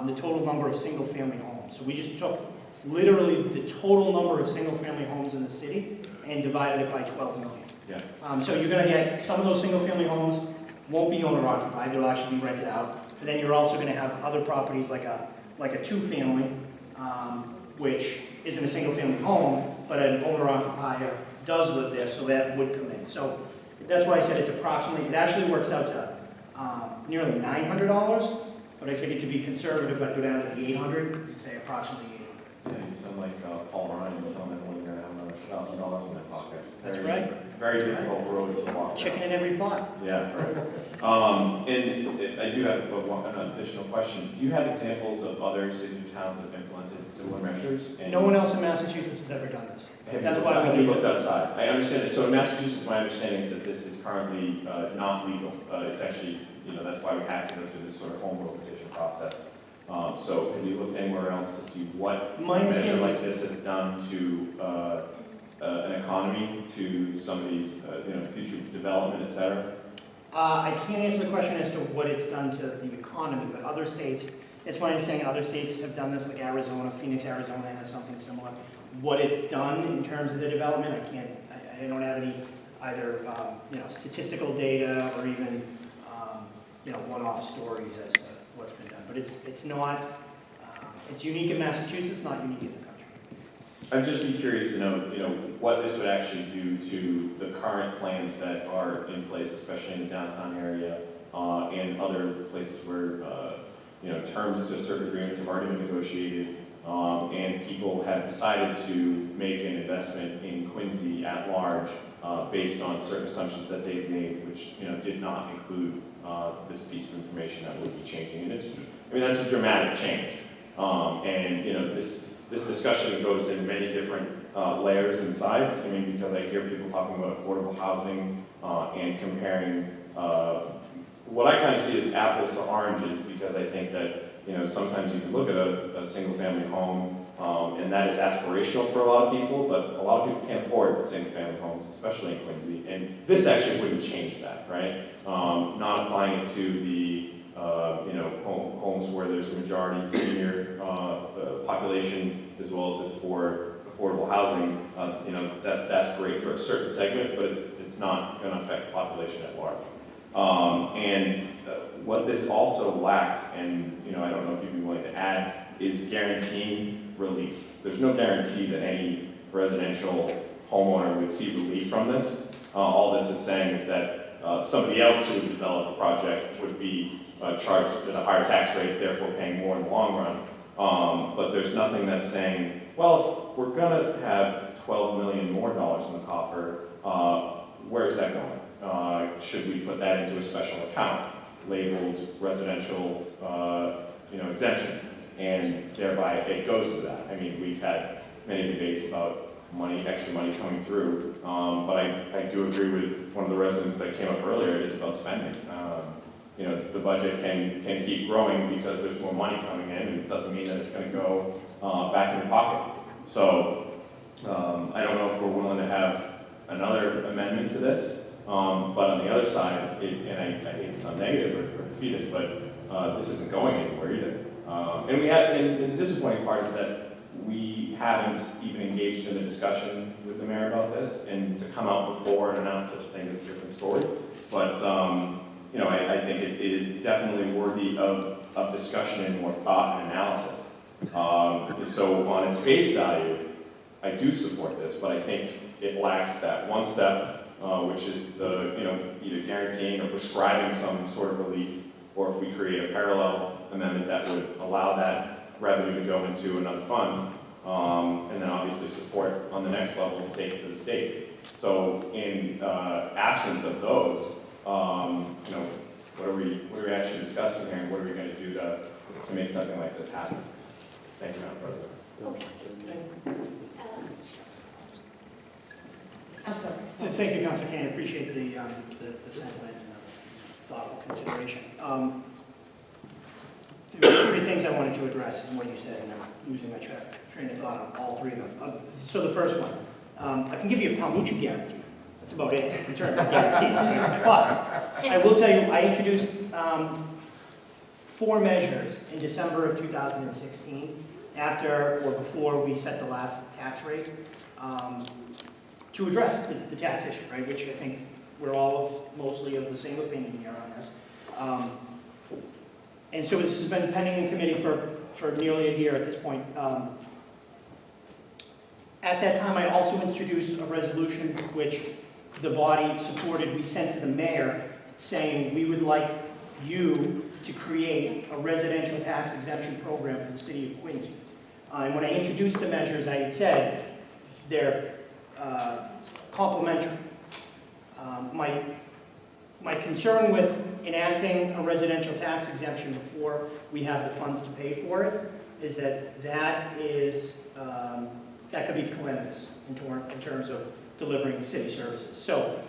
the total number of single-family homes. So we just took literally the total number of single-family homes in the city and divided it by 12 million. Yeah. So you're going to get, some of those single-family homes won't be owner-occupied, they'll actually be rented out. But then you're also going to have other properties like a two-family, which isn't a single-family home, but an owner-occupier does live there, so that would come in. So that's why I said it's approximately, it actually works out to nearly $900, but I figured to be conservative, I'd go down to the 800 and say approximately 800. Yeah, you sound like Paul Ryan, you telling everyone you're going to have another $1,000 in their pocket. That's right. Very difficult road to walk. Chicken in every pot. Yeah, right. And I do have an additional question. Do you have examples of other cities or towns that have implemented similar measures? And No one else in Massachusetts has ever done this. That's why have we you need looked it. outside? I understand it. So in Massachusetts, my understanding is that this is currently not legal. It's actually, that's why we have to go through this sort of home rule petition process. So have you looked anywhere else to see what My measure understanding like this has done to an economy, to some of these, future development, et cetera? I can't answer the question as to what it's done to the economy, but other states, it's my understanding other states have done this, like Arizona, Phoenix, Arizona has something similar. What it's done in terms of the development, I don't have any either, statistical data or even, one-off stories as to what's been done. But it's not, it's unique in Massachusetts, not unique in the country. I'd just be curious to know, what this would actually do to the current plans that are in place, especially in the downtown area, and other places where, terms to certain agreements have already been negotiated, and people have decided to make an investment in Quincy at large, based on certain assumptions that they've made, which, did not include, this piece of information that would be changing. And that's a dramatic change. This discussion goes in many different layers and sides. Because I hear people talking about affordable housing and comparing what I kind of see as apples to oranges, because I think that sometimes you can look at a single-family home and that is aspirational for a lot of people, but a lot of people can't afford single-family homes, especially in Quincy. And this actually wouldn't change that, right? Not applying it to the homes where there's a majority senior population, as well as it's for affordable housing, that's great for a certain segment, but it's not going to affect the population at large. What this also lacks, and I don't know if you'd be willing to add, is guaranteeing relief. There's no guarantee that any residential homeowner would see relief from this. All this is saying is that somebody else who would develop a project would be charged at a higher tax rate, therefore paying more in the long run. But there's nothing that's saying, well, if we're going to have $12 million more in the coffer, where is that going? Should we put that into a special account labeled residential exemption? And thereby it goes to that. We've had many debates about extra money coming through, but I do agree with one of the residents that came up earlier. It is about spending. The budget can keep growing because there's more money coming in, and it doesn't mean that it's going to go back in the pocket. So I don't know if we're willing to have another amendment to this, but on the other side, and I hate to sound negative or defeatist, but this isn't going anywhere either. And the disappointing part is that we haven't even engaged in a discussion with the mayor about this, and to come out before and announce such a thing is a different story. But I think it is definitely worthy of discussion and more thought and analysis. So on its face value, I do support this, but I think it lacks that one step, which is the either guaranteeing or prescribing some sort of relief, or if we create a parallel amendment that would allow that revenue to go into another fund, and then obviously support on the next level to take it to the state. So in absence of those, what are we actually discussing here, and what are we going to do to make something like this happen? Thank you, Madam President. Okay. I'm sorry. So thank you, Councilor Kane. I appreciate the sentiment and the thoughtful consideration. There were three things I wanted to address in what you said, and I'm losing my train of thought on all three of them. So the first one, I can give you a Palmucci guarantee. That's about it in terms of guarantee. But I will tell you, I introduced 4 measures in December of 2016, after or before we set the last tax rate, to address the tax issue, right? Which I think we're all mostly of the same opinion here on this. And so this has been pending in committee for nearly a year at this point. At that time, I also introduced a resolution which the body supported. We sent to the mayor saying we would like you to create a residential tax exemption program for the city of Quincy. And when I introduced the measures, I had said they're complementary. My concern with enacting a residential tax exemption before we have the funds to pay for it is that could be calamitous in terms of delivering city services. So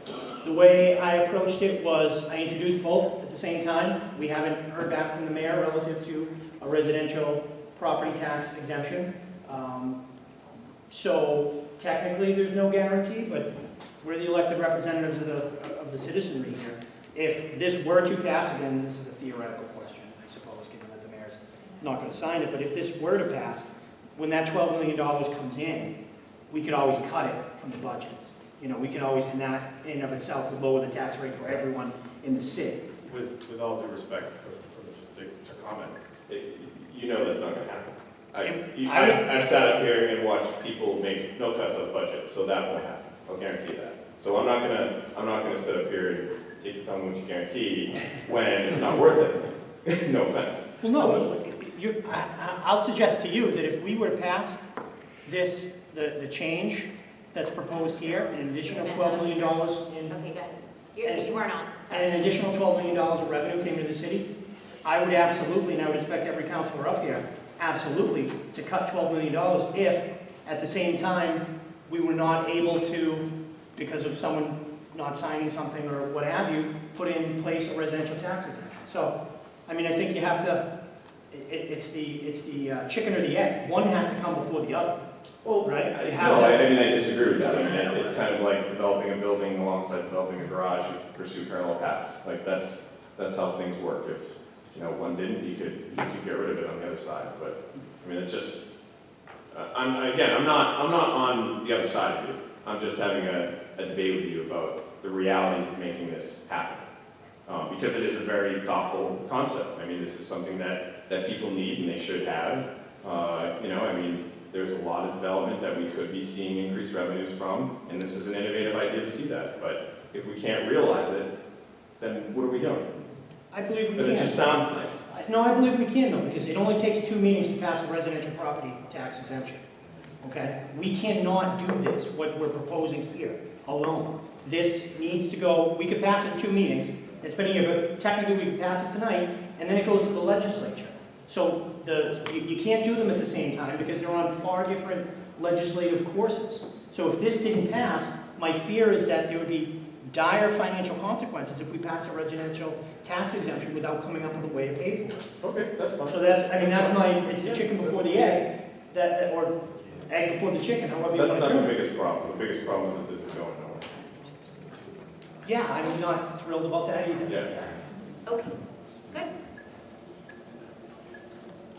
the way I approached it was I introduced both at the same time. We haven't heard back from the mayor relative to a residential property tax exemption. So technically there's no guarantee, but we're the elected representatives of the citizenry here. If this were to pass, again, this is a theoretical question, I suppose, given that the mayor's not going to sign it, but if this were to pass, when that $12 million comes in, we could always cut it from the budget. You know, we can always, and that in and of itself would lower the tax rate for everyone in the city. With all due respect, just to comment, you know that's not gonna happen. I've sat up here and watched people make no cuts of budgets, so that won't happen, I'll guarantee that. So I'm not gonna sit up here and take your thumb with your guarantee when it's not worth it. No offense. Well, no, I'll suggest to you that if we were to pass this, the change that's proposed here, an additional $12 million in, Okay, go ahead. You weren't on, and sorry. an additional $12 million of revenue came to the city, I would absolutely, and I would expect every councilor up here, absolutely, to cut $12 million if, at the same time, we were not able to, because of someone not signing something or what have you, put in place a residential tax exemption. So, I mean, I think you have to, it's the chicken or the egg. One has to come before the other. Well, Right. I You mean, I disagree with that. I mean, it's kind of like developing a building alongside developing a garage. You pursue parallel paths. Like that's how things work. If you know one didn't, you could get rid of it on the other side. But I mean, it's just I'm not on the other side of you. I'm just having a debate with you about the realities of making this happen. Because it is a very thoughtful concept. I mean, this is something that people need and they should have. You know, I mean. There's a lot of development that we could be seeing increased revenues from, and this is an innovative idea to see that. But if we can't realize it, then what are we doing? I believe we But can. it just sounds nice. No, I believe we can though, because it only takes 2 meetings to pass a residential property tax exemption. Okay? We cannot do this, what we're proposing here, alone. This needs to go, we could pass it in 2 meetings. It's been a year, but technically we could pass it tonight, and then it goes to the legislature. So you can't do them at the same time because they're on far different legislative courses. So if this didn't pass, my fear is that there would be dire financial consequences if we pass a residential tax exemption without coming up with a way to pay for it. Okay, that's fine. So it's the chicken before the egg, or egg before the chicken, however you That's want to not term the it. biggest problem. The biggest problem is that this is going nowhere. Yeah, I'm not thrilled about that either. Yeah. Okay, good.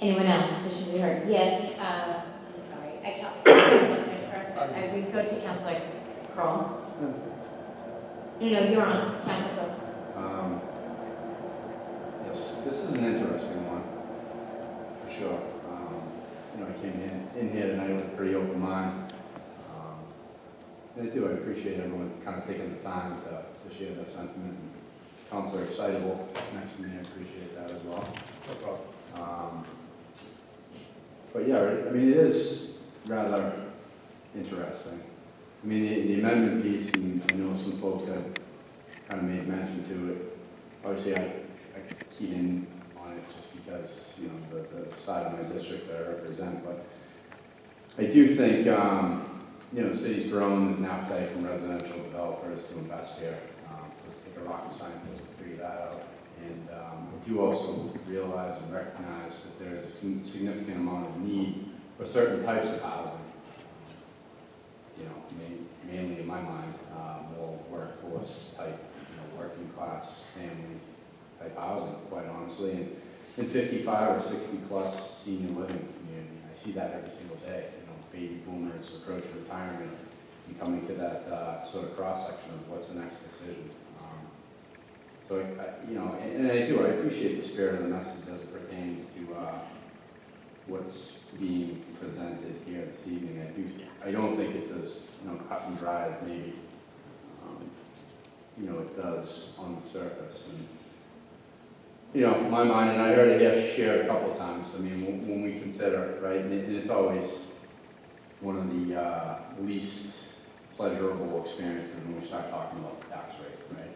Anyone else wishing to be heard? Yes, I'm sorry, I can't first, but I would go to Councilor Kroll. No, you're on, Councilor Kroll. Yes, this is an interesting one, for sure. You know, I came in here tonight with a pretty open mind. And I appreciate everyone kind of taking the time to share their sentiment. And Councilor Excitable next to me, I appreciate that as well. No problem. But yeah, I mean, it is rather interesting. I mean, the amendment piece, and I know some folks have kind of made mention to it. Obviously, I keyed in on it just because, you know, the side of my district that I represent. But I do think, you know, the city's grown. There's an appetite from residential developers to invest here. To take a rocket scientist to figure that out. And I do also realize and recognize that there is a significant amount of need for certain types of housing. You know, mainly in my mind, more workforce type, you know, working class families type housing, quite honestly. And 55 or 60 plus senior living community, I see that every single day. You know, baby boomers approaching retirement and coming to that sort of cross section of what's the next decision. So, you know, and I appreciate the spirit of the message as it pertains to what's being presented here this evening. I don't think it's as, you know, cut and dry as maybe, you know, it does on the surface. And, you know, my mind, and I heard it here shared a couple of times. I mean, when we consider, right, and it's always one of the least pleasurable experiences when we start talking about the tax rate, right?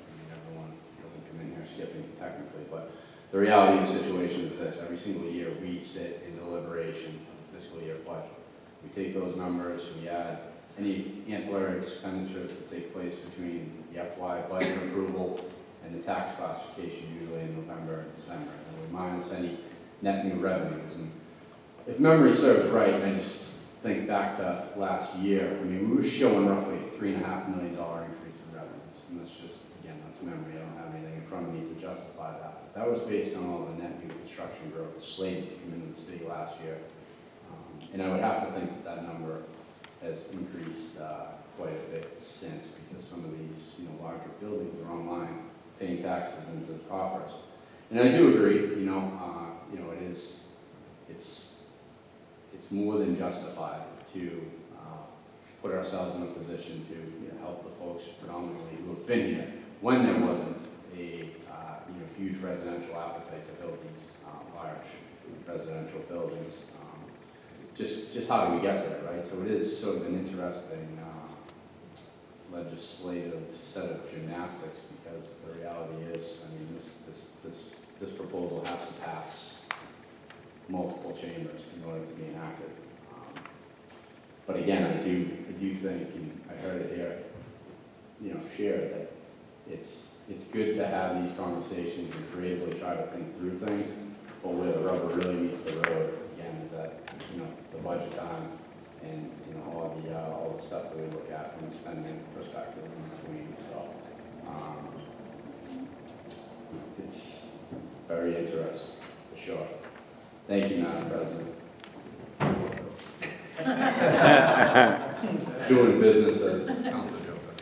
Doesn't come in here skipping technically, but the reality of the situation is this: every single year we sit in deliberation of the fiscal year budget. We take those numbers, we add any ancillary expenditures that take place between the FY budget approval and the tax classification, usually in November and December, and we minus any net new revenues. And if memory serves right, and I just think back to last year, I mean, we were showing roughly a $3.5 million increase in revenues, and that's just, again, that's memory. I don't have anything in front of me to justify that. But that was based on all the net new construction growth slated to come into the city last year. And I would have to think that that number has increased quite a bit since, because some of these, larger buildings are online, paying taxes into the coffers. And I do agree, it's more than justified to put ourselves in a position to help the folks predominantly who have been here when there wasn't a huge residential appetite to build these large residential buildings. Just how do we get there, right? So it is sort of an interesting legislative set of gymnastics, because the reality is, this proposal has to pass multiple chambers in order to be enacted. But again, I do think, and I heard it here, shared, that it's good to have these conversations and creatively try to think through things, but where the rubber really meets the road, again, is that, the budget time and, all the stuff that we look at from a spending perspective in between. So, it's very interesting, for sure. Thank you, Madam President. Doing business as Council Joker.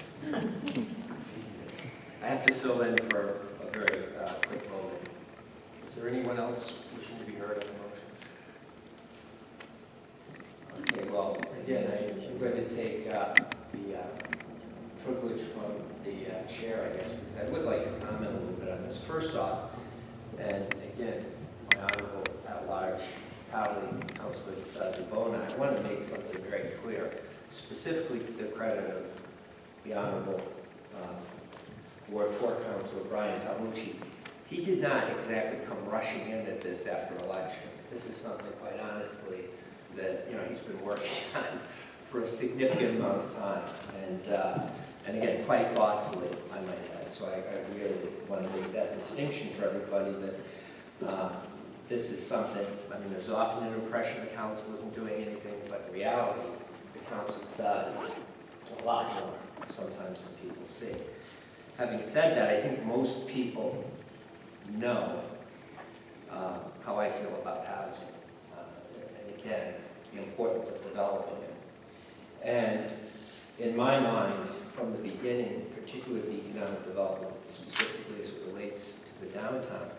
I have to fill in for a very quick moment. Is there anyone else wishing to be heard on the motion? Okay, well, again, I'm going to take the privilege from the chair, I guess, because I would like to comment a little bit on this. First off, and again, my honorable at-large colleague, Councilor DeBona, I want to make something very clear, specifically to the credit of the honorable Ward 4 Councilor Brian Palucci. He did not exactly come rushing in at this after election. This is something, quite honestly, that he's been working on for a significant amount of time, and again, quite thoughtfully, I might add. So I really want to make that distinction for everybody that this is something. There's often an impression the council isn't doing anything, but in reality, the council does a lot more sometimes than people see. Having said that, I think most people know how I feel about housing, and again, the importance of developing it. And in my mind, from the beginning, particularly with the economic development, specifically as it relates to the downtown,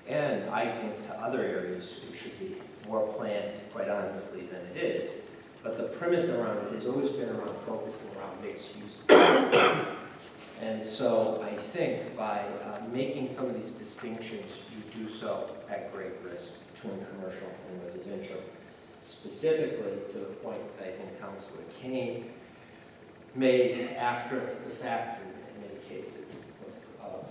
and I think to other areas it should be more planned, quite honestly, than it is. But the premise around it has always been around focusing around mixed use. And so I think by making some of these distinctions, you do so at great risk between commercial and residential. Specifically to the point that I think Councilor Kane made after the fact in many cases of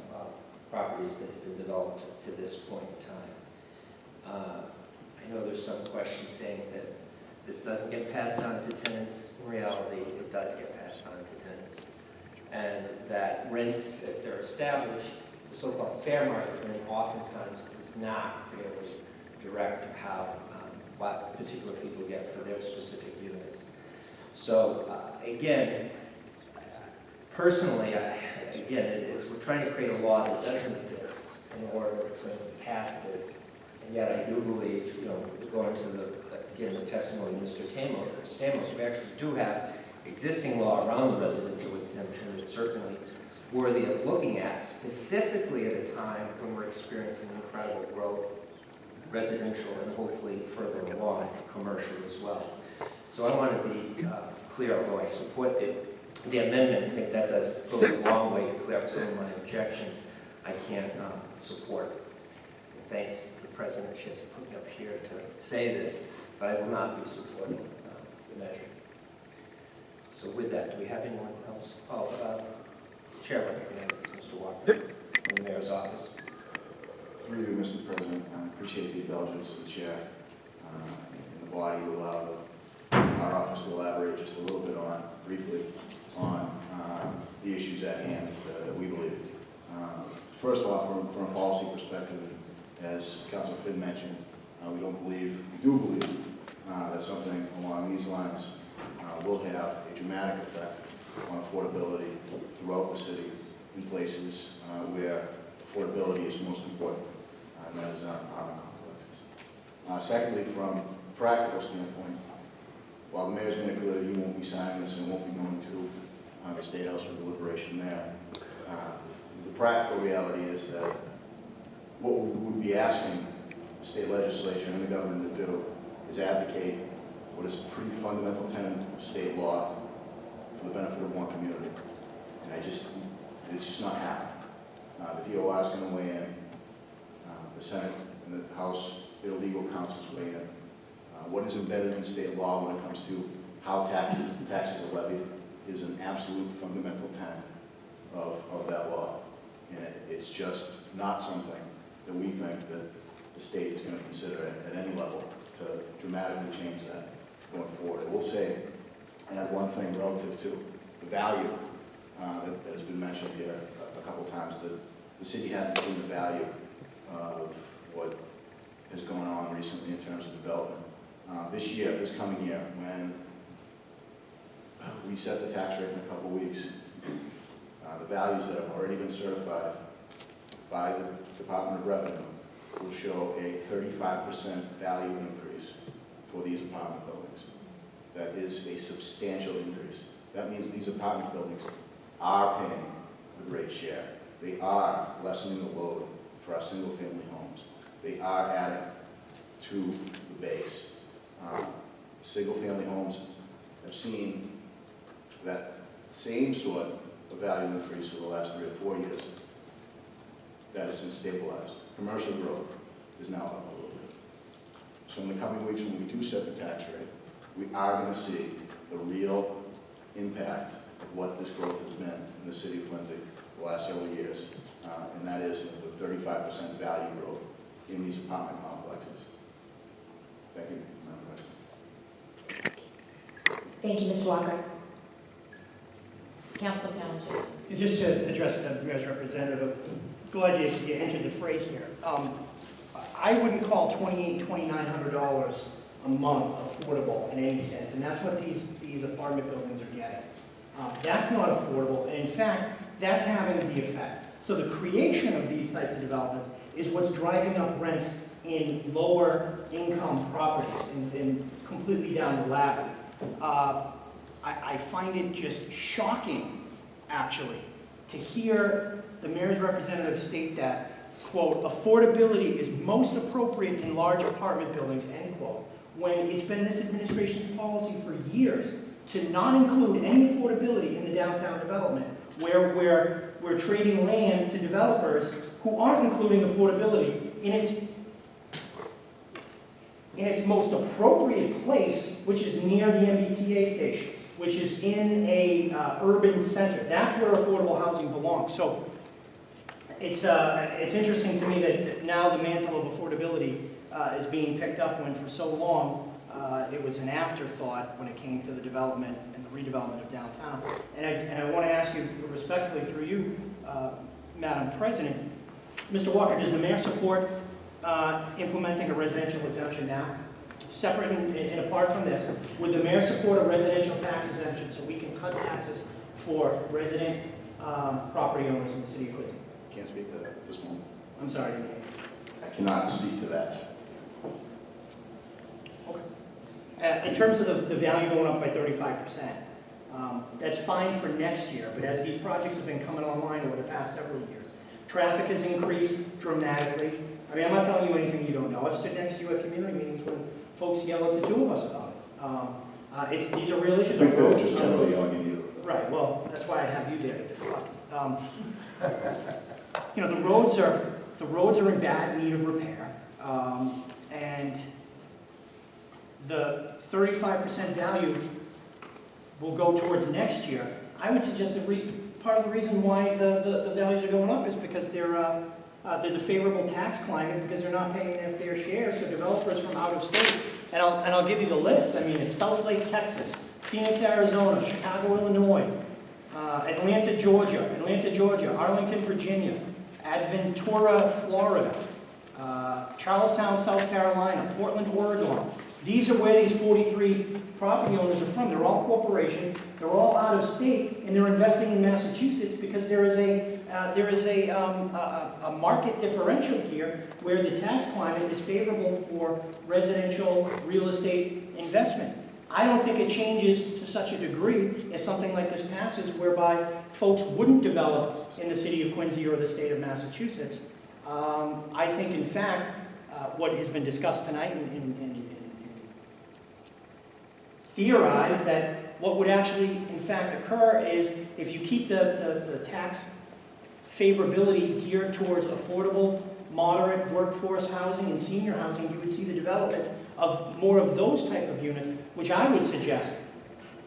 properties that have been developed to this point in time. I know there's some question saying that this doesn't get passed on to tenants. In reality, it does get passed on to tenants. And that rents, as they're established, the so-called fair market rent oftentimes does not really direct how what particular people get for their specific units. So again, personally, we're trying to create a law that doesn't exist in order to pass this. And yet I do believe, going to the testimony of Mr. Stamos, we actually do have existing law around the residential exemption that's certainly worthy of looking at, specifically at a time when we're experiencing incredible growth, residential and hopefully further along, commercial as well. So I want to be clear, although I support the amendment, I think that does go a long way to clear up some of my objections, I can't support. And thanks to the President, she has to put me up here to say this, but I will not be supporting the measure. So with that, do we have anyone else? Chair recognizes Mr. Walker from the Mayor's office. Through you, Mr. President, I appreciate the indulgence of the chair and the body to allow our office to elaborate just a little bit briefly on the issues at hand that we believe. First of all, from a policy perspective, as Councilor Finn mentioned, we do believe that something along these lines will have a dramatic effect on affordability throughout the city in places where affordability is most important, and that is in our apartment complexes. Secondly, from a practical standpoint, while the mayor's made it clear he won't be signing this and won't be going to the State House for deliberation there, the practical reality is that what we would be asking the state legislature and the government to do is advocate what is a pretty fundamental tenet of state law for the benefit of one community. And it's just not happening. The DOR is going to weigh in, the Senate and the House, their legal counsels weigh in. What is embedded in state law when it comes to how taxes are levied is an absolute fundamental tenet of that law. And it's just not something that we think that the state is going to consider at any level to dramatically change that going forward. I will say, and add one thing relative to the value that has been mentioned here a couple times, that the city hasn't seen the value of what has gone on recently in terms of development. This coming year, when we set the tax rate in a couple weeks, the values that have already been certified by the Department of Revenue will show a 35% value increase for these apartment buildings. That is a substantial increase. That means these apartment buildings are paying a great share. They are lessening the load for our single-family homes. They are adding to the base. Single-family homes have seen that same sort of value increase for the last 3 or 4 years. That has since stabilized. Commercial growth is now up a little bit. So in the coming weeks, when we do set the tax rate, we are going to see the real impact of what this growth has been in the city of Quincy the last several years, and that is the 35% value growth in these apartment complexes. Thank you, Madam President. Thank you, Mr. Walker. Council Calhoun. And just to address the mayor's representative, glad you entered the phrase here. I wouldn't call $2,800, $2,900 a month affordable in any sense, and that's what these apartment buildings are getting. That's not affordable, and in fact, that's having the effect. So the creation of these types of developments is what's driving up rents in lower income properties and completely down the ladder. I find it just shocking, actually, to hear the mayor's representative state that, quote, affordability is most appropriate in large apartment buildings, end quote, when it's been this administration's policy for years to not include any affordability in the downtown development, where we're trading land to developers who aren't including affordability in its most appropriate place, which is near the MBTA stations, which is in a urban center. That's where affordable housing belongs. So it's interesting to me that now the mantle of affordability is being picked up when for so long it was an afterthought when it came to the development and the redevelopment of downtown. And I want to ask you respectfully through you, Madam President, Mr. Walker, does the mayor support implementing a residential exemption now? Separate and apart from this, would the mayor support a residential tax exemption so we can cut taxes for resident property owners in the city of Quincy? Can't speak to that at this moment. I'm sorry. I cannot speak to that. Okay. In terms of the value going up by 35%, that's fine for next year, but as these projects have been coming online over the past several years, traffic has increased dramatically. I mean, I'm not telling you anything you don't know. I've stood next to you at community meetings when folks yell at the two of us about it. These are real issues. I think they're just generally yelling at you. Right, well, that's why I have you there to deflect. You know, the roads are in bad need of repair, and the 35% value will go towards next year. I would suggest that part of the reason why the values are going up is because there's a favorable tax climate because they're not paying their fair share, so developers from out of state, and I'll give you the list. I mean, it's South Lake, Texas, Phoenix, Arizona, Chicago, Illinois, Atlanta, Georgia, Arlington, Virginia, Adventura, Florida, Charlestown, South Carolina, Portland, Oregon. These are where these 43 property owners are from. They're all corporations. They're all out of state, and they're investing in Massachusetts because there is a market differential here where the tax climate is favorable for residential real estate investment. I don't think it changes to such a degree as something like this passes, whereby folks wouldn't develop in the city of Quincy or the state of Massachusetts. I think, in fact, what has been discussed tonight and theorized that what would actually, in fact, occur is if you keep the tax favorability geared towards affordable, moderate workforce housing and senior housing, you would see the development of more of those type of units, which I would suggest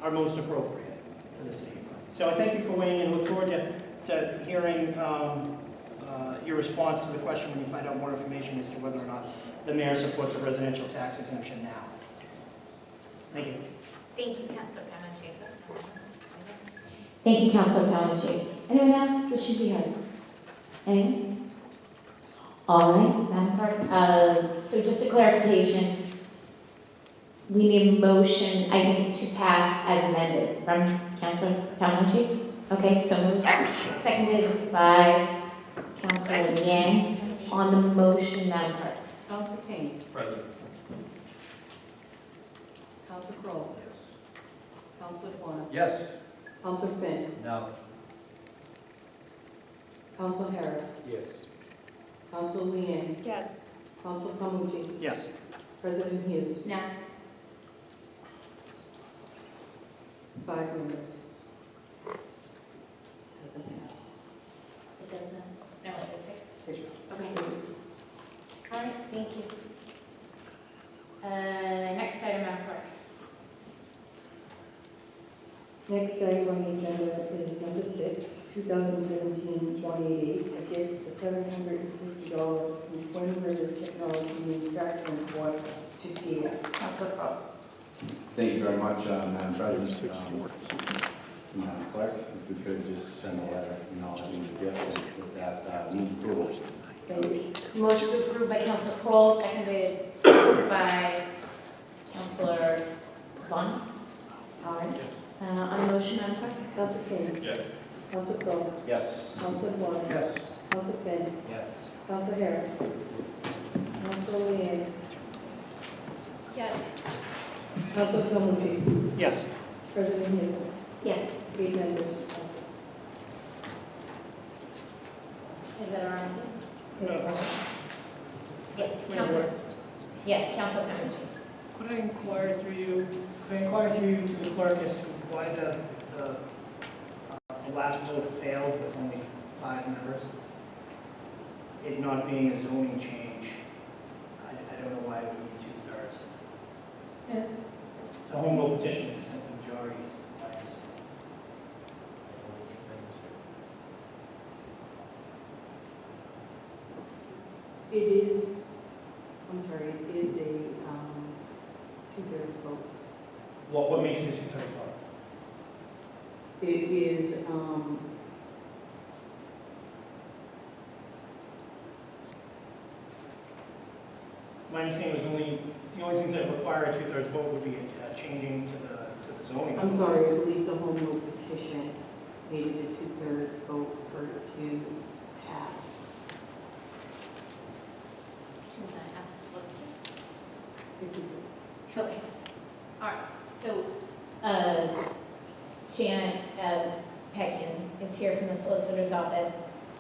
are most appropriate for the city. So I thank you for weighing in. Look forward to hearing your response to the question when you find out more information as to whether or not the mayor supports a residential tax exemption now. Thank you. Thank you, Councilor Calhoun. Thank you, Councilor Calhoun. Anyone else that should be heard? Anyone? All right, Madam Clerk. So just a clarification. We need a motion, I think, to pass as amended from Councilor Calhoun. Okay, so moved. Seconded by Councilor Yang. On the motion, Madam Clerk. Council Kane. Present. Council Crowe. Council Vaughn. Yes. Council Finn. No. Council Harris. Yes. Council Leeang. Yes. Council Calhoun. Yes. President Hughes. No. 5 members. Doesn't pass. It doesn't. No, it's six. Six. Okay. All right, thank you. Next item, Madam Clerk. Next item on the agenda is number 6, 2017-28, a gift for $750 from Twin Rivers Technology Manufacturing Corp. to DF. Councilor Crowe. Thank you very much, Madam President. Madam Clerk, if we could just send a letter acknowledging the gift with that move approval. Thank you. Motion approved by Councilor Kroll, seconded by Councilor Vaughn. All right. On the motion, Madam Clerk? Council King. Yes. Council Crowe. Yes. Council Vaughn. Yes. Council Finn. Yes. Council Harris. Council Leeang. Yes. Council Calhoun. Yes. President Hughes. Yes. 8 members. Passes. Is that all right? Okay. Yes. Councilor. Yes, Councilor Calhoun. Could I inquire through you to the clerk as to why the last vote failed with only 5 members? It not being a zoning change, I don't know why it would need 2/3. Yeah. It's a home rule petition, it's a simple majority. Is what I understand. It is, I'm sorry, it is a 2/3 vote. What makes it a 2/3 vote? It is, My understanding was the only things that require a 2/3 vote would be changing to the zoning. I'm sorry, I believe the home rule petition made it a 2/3 vote for it to pass. Do you want to ask the solicitor? If you- Okay. All right. So, Janet Peckin is here from the solicitor's office.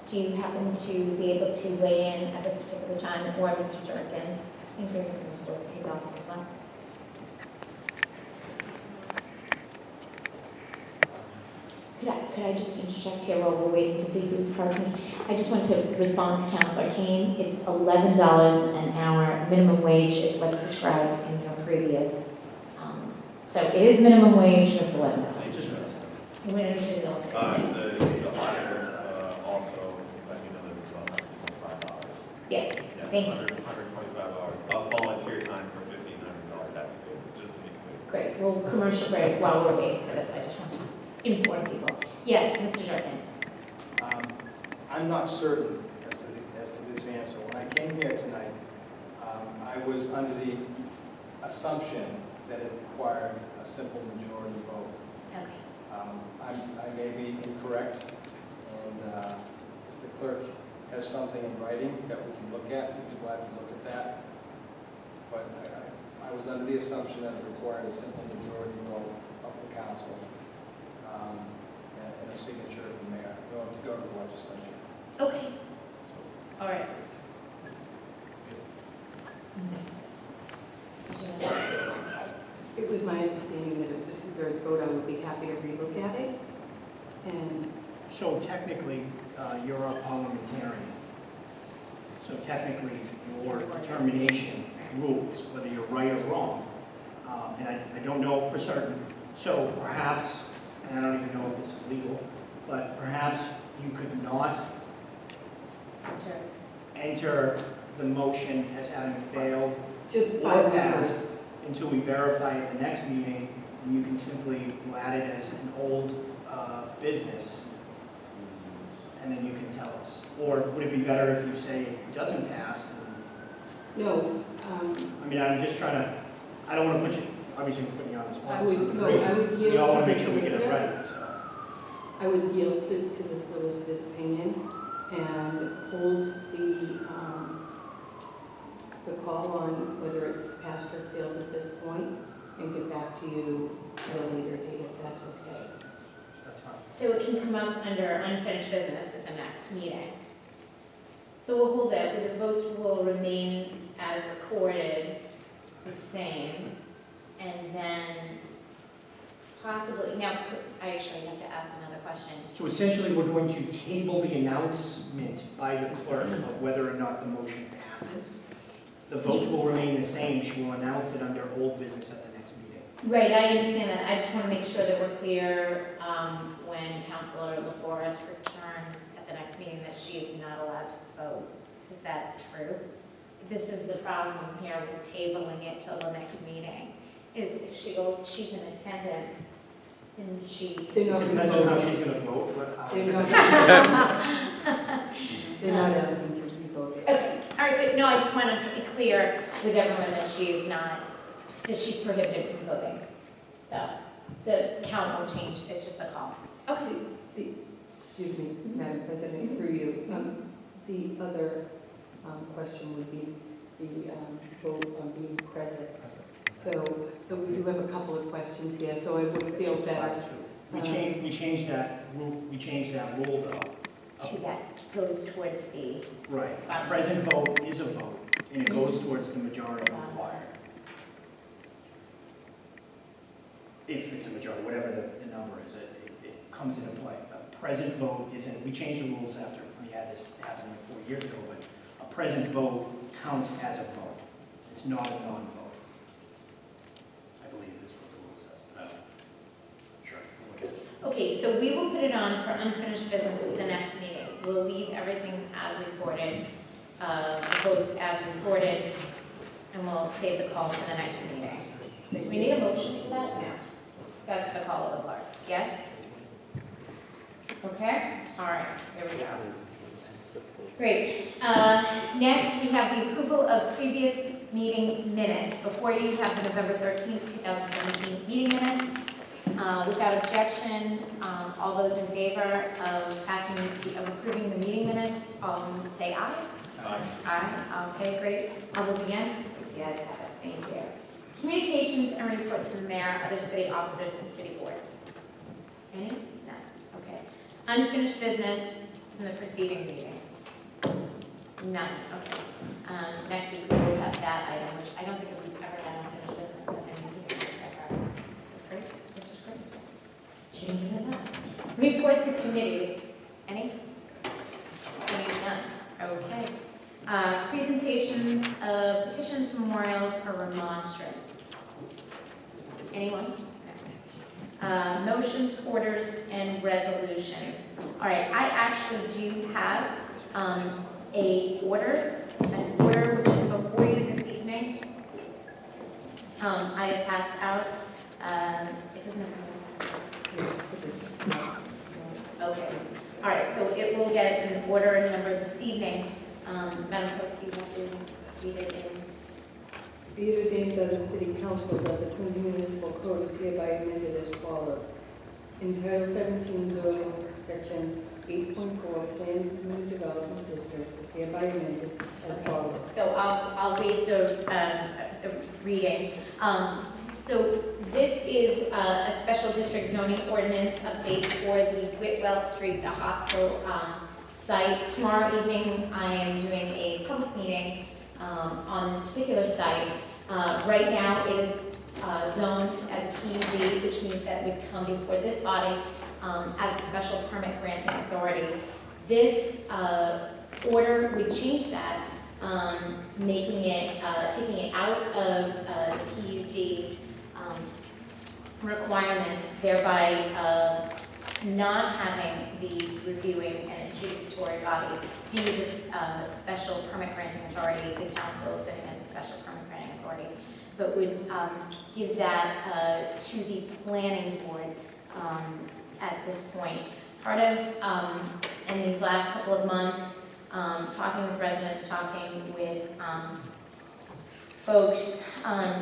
Do you happen to be able to weigh in at this particular time, or Mr. Durkin? I think you're here from the solicitor's office as well. Could I just interject here while we're waiting to see who's parking? I just want to respond to Councilor Kane. It's $11 an hour. Minimum wage is what's prescribed in your previous. So it is minimum wage, and it's $11. I just realized. The auditor also let me know that it was about $125. Yes, Yeah, thank you. $125 of volunteer time for $1,500 tax payment, just to be clear. Great. Well, commercial break while we're waiting for this. I just want to inform people. Yes, Mr. Durkin. I'm not certain as to this answer. When I came here tonight, I was under the assumption that it required a simple majority vote. Okay. I may be incorrect, and if the clerk has something in writing that we can look at, we'd be glad to look at that. But I was under the assumption that it required a simple majority vote of the council and a signature of the mayor in order to go to the legislature. Okay. All right. It was my understanding that it was a two-thirds vote. I would be happy to relook at it. And So technically, you're a parliamentarian. So technically, your determination rules, whether you're right or wrong. And I don't know for certain. So perhaps, and I don't even know if this is legal, but perhaps you could not enter the motion as having failed just or five passed members. until we verify at the next meeting, and you can simply add it as an old business, and then you can tell us. Or would it be better if you say it doesn't pass? No. I mean, I'm just trying to, I don't want to put you, obviously I'm putting you on the spot I to would, some no, degree. I would yield We all to want to the make sure we get it solicitor. right, so. I would yield to the solicitor's opinion and hold the call on whether it passed or failed at this point, and get back to you at a later date if that's okay. That's fine. So it can come up under unfinished business at the next meeting. So we'll hold it, but the votes will remain as recorded the same. And then possibly, now, I actually have to ask another question. So essentially, we're going to table the announcement by the clerk of whether or not the motion passes. The votes will remain the same. She will announce it under old business at the next meeting. Right, I understand that. I just want to make sure that we're clear when Councilor LaForest returns at the next meeting that she is not allowed to vote. Is that true? This is the problem here with tabling it till the next meeting, is if she's in attendance, and she... They're It not depends on how gonna she's going to vote, but They're not, they're not asking to be voted. Okay, all right, good. No, I just want to be clear with everyone that she is not, that she's prohibited from voting. So the count won't change, it's just the call. Okay. Excuse me, Madam President, through you. The other question would be the vote on being present. So we do have a couple of questions here, so I would feel better. we changed that rule though. To that goes towards the, Right. Present vote is a vote, and it goes towards the majority required. If it's a majority, whatever the number is, it comes into play. A present vote isn't, we changed the rules after we had this happen like 4 years ago, but a present vote counts as a vote. It's not a non-vote. I believe is what the rule says. Sure. Okay. okay, so we will put it on for unfinished business at the next meeting. We'll leave everything as recorded, votes as recorded, and we'll save the call for the next meeting. Do we need a motion for that? No. That's the call of the clerk. Yes? Okay? All right, here we go. Great. Next, we have the approval of previous meeting minutes. Before you have the November 13th, 2017 meeting minutes. Without objection, all those in favor of approving the meeting minutes, say aye. Aye. Aye. Okay, great. All those against? You guys have it. Thank you. Communications and reports from the mayor, other city officers, and city boards. Any? None. Okay. Unfinished business from the preceding meeting. None. Okay. Next week we will have that item, which I don't think we've ever had unfinished business at any meeting ever. This is great. This is great. Changing it up. Reports of committees. Any? Seeing none. Okay. Presentations of petitions, memorials, or remonstrance. Anyone? Motions, orders, and resolutions. All right, I actually do have an order which is before you this evening. I have passed out. It doesn't have. Okay. All right, so it will get an order and number this evening. Madam Clerk, do you want to read it in? Be it ordained by the City Council that the Quincy Municipal Code is hereby amended as follows. In Title 17 zoning, Section 8.4, Plan of Community Development District is hereby amended as follows. So I'll waive the the reading. So this is a special district zoning ordinance update for the Whitwell Street, the hospital site. Tomorrow evening, I am doing a public meeting on this particular site. Right now, it is zoned as a PUD, which means that it would come before this body as a special permit granting authority. This order would change that, making it, taking it out of the PUD requirements, thereby not having the reviewing and adjudicatory body be this special permit granting authority, the council is sitting as a special permit granting authority, but would give that to the planning board at this point. Part of, in these last couple of months, talking with residents, talking with folks,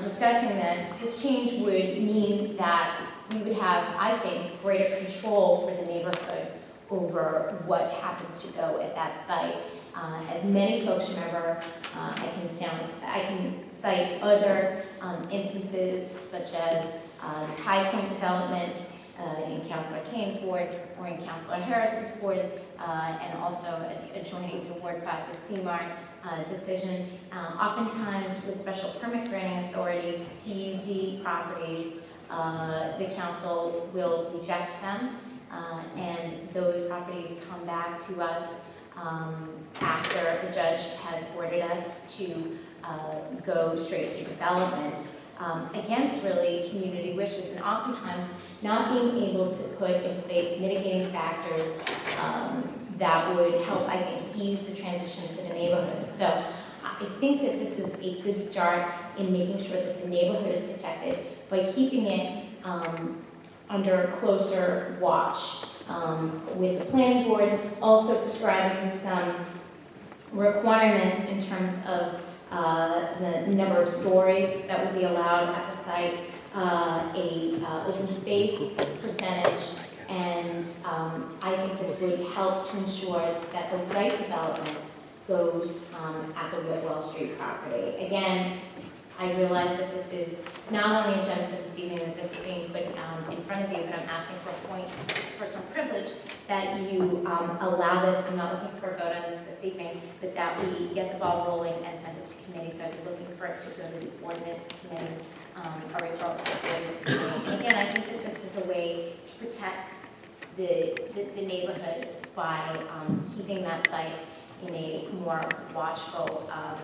discussing this change would mean that we would have, I think, greater control for the neighborhood over what happens to go at that site. As many folks remember, I can cite other instances such as High Point development in Councilor Kane's ward or in Councilor Harris's ward, and also adjoining to Ward 5, the CMART decision. Oftentimes with special permit granting authority, PUD properties, the council will reject them, and those properties come back to us after the judge has ordered us to go straight to development against really community wishes, and oftentimes not being able to put in place mitigating factors that would help, I think, ease the transition for the neighborhood. So I think that this is a good start in making sure that the neighborhood is protected by keeping it under closer watch with the planning board, also prescribing some requirements in terms of the number of stories that would be allowed at the site, open space percentage, and I think this would help to ensure that the right development goes at the Whitwell Street property. Again, I realize that this is not on the agenda for this evening, that this is being put in front of you, but I'm asking for a point of personal privilege that you allow this. I'm not looking for a vote on this evening, but that we get the ball rolling and send it to committee. So I'd be looking for it to go to the ordinance committee, a referral to the ordinance committee. And again, I think that this is a way to protect the neighborhood by keeping that site in a more watchful, a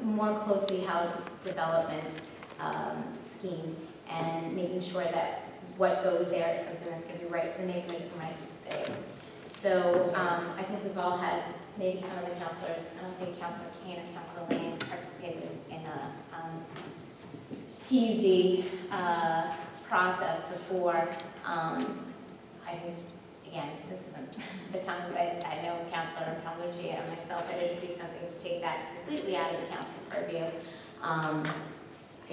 more closely held development scheme, and making sure that what goes there is something that's going to be right for the neighborhood and right for the city. So I think we've all had, maybe some of the councilors, I don't think Councilor Kane or Councilor Lane has participated in a PUD process before. I think, again, this isn't the time, but I know Councilor Paolucci and myself had introduced something to take that completely out of the council's purview. I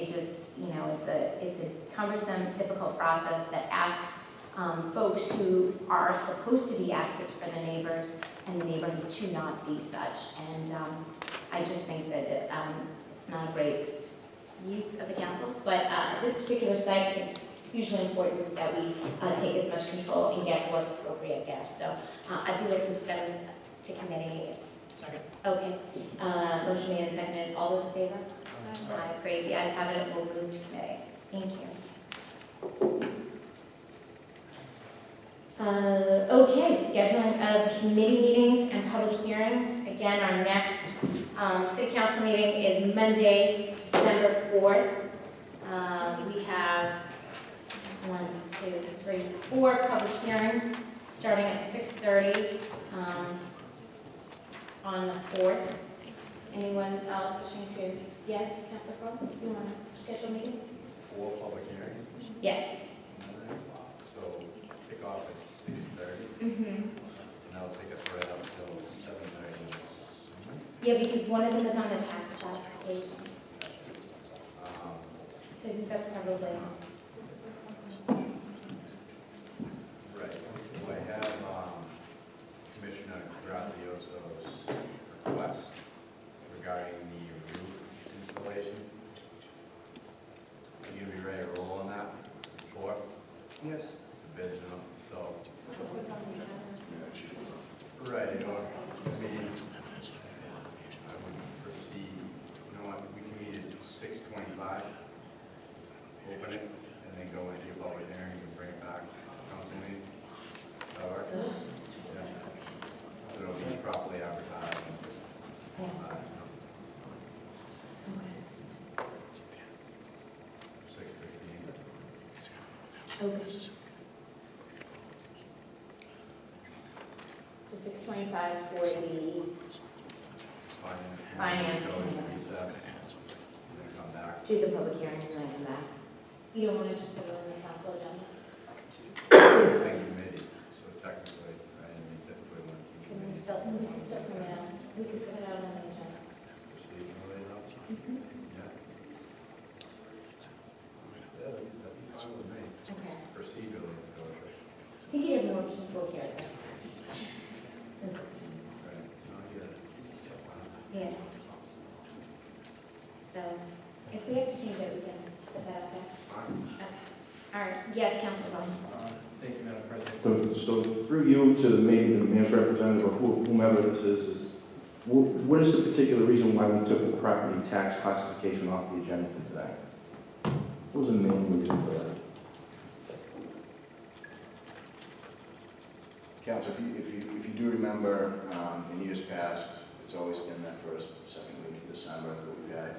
just, it's a cumbersome, difficult process that asks folks who are supposed to be advocates for the neighbors and the neighborhood to not be such. And I just think that it's not a great use of the council. But this particular site, I think it's hugely important that we take as much control and get what's appropriate there. So I'd be looking to send this to committee. Sorry. Okay. Motion made and seconded. All those in favor? Aye. Great. The ayes have it. It will move to committee. Thank you. Okay, scheduling of committee meetings and public hearings. Again, our next city council meeting is Monday, December 4th. We have 4 public hearings starting at 6:30 on the 4th. Anyone else wishing to? Yes, Councilor Crowe, you want to schedule a meeting? 4 public hearings, Yes. so kick off at 6:30, Mm-hmm. and that'll take us right up till 7:30. Yeah, because one of them is on the tax classification. So I think that's probably. Right. Do I have Commissioner Grazioso's request regarding the roof installation. Are you gonna be ready to roll on that? 4th? Yes. Bids out, so. Right, I mean, I would foresee, you know what, we can meet at 6:25, open it, and then go into your public hearing and bring it back, council meeting. That work? Yeah. So it'll be properly advertised. Yes. 6:15. Okay. So 6:25 for the Finance Go committee. into recess, and then come back. do the public hearings and then come back. You don't want to just put it on the council agenda? Same committee, so technically, I mean, typically when it's Can we still put it out? We could put it out on the agenda. procedurally, though. Mhm. Yeah. Yeah, that'd be fine with me. Okay. Procedurally, it's good. I think you have more people here than 16. Right. No, yeah. Yeah. So if we have to change it, we can put that up there. Fine. Okay. All right. Yes, Councilor Bowman. Thank you, Madam President. So through you to maybe the mayor's representative or whomever this is what is the particular reason why we took the property tax classification off the agenda for today? What was the main reason for that? Council, if you do remember, in years past, it's always been that first, second week of December that we've had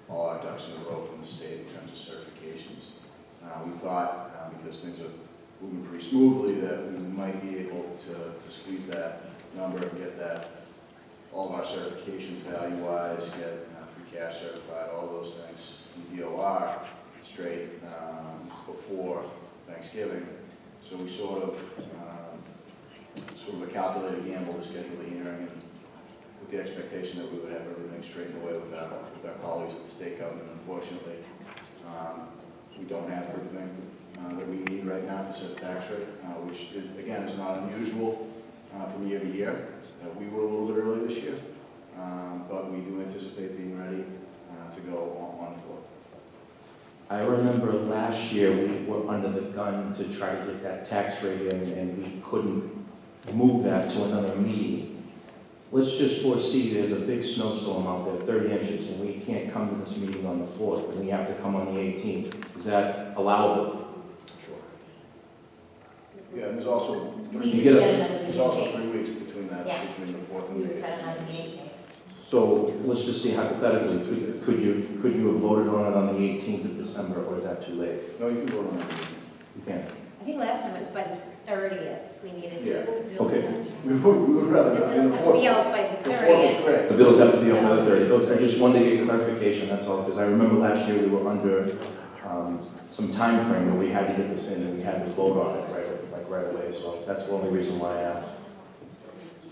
all our ducks in a row from the state in terms of certifications. We thought, because things are moving pretty smoothly, that we might be able to squeeze that number and get that, all of our certifications value-wise, get free cash certified, all those things from DOR straight before Thanksgiving. So we sort of a calculated gamble to schedule the hearing, and with the expectation that we would have everything straightened away with our colleagues at the state government. Unfortunately, we don't have everything that we need right now to set a tax rate, which again is not unusual from year to year. We were a little bit early this year, but we do anticipate being ready to go on the floor. I remember last year we were under the gun to try to get that tax rate in, and we couldn't move that to another meeting. Let's just foresee there's a big snowstorm out there, 30 inches, and we can't come to this meeting on the 4th, and we have to come on the 18th. Is that allowable? Sure. Yeah, and there's also We You could get set a- another there's meeting also date. 3 weeks between that, Yeah. between the 4th and We the would 8th. set another meeting date. So let's just see hypothetically, could you have voted on it on the 18th of December, or is that too late? No, you can vote on that. You can't. I think last time it was by the 30th, we needed to. Yeah. Okay. We would rather, The in bills the have to be 4th. out by The the 4th is 30th. great. The bills have to be on by the 30th. I just wanted to get clarification, that's all, because I remember last year we were under some time frame where we had to get this in and we had to vote on it right away, so that's the only reason why I asked.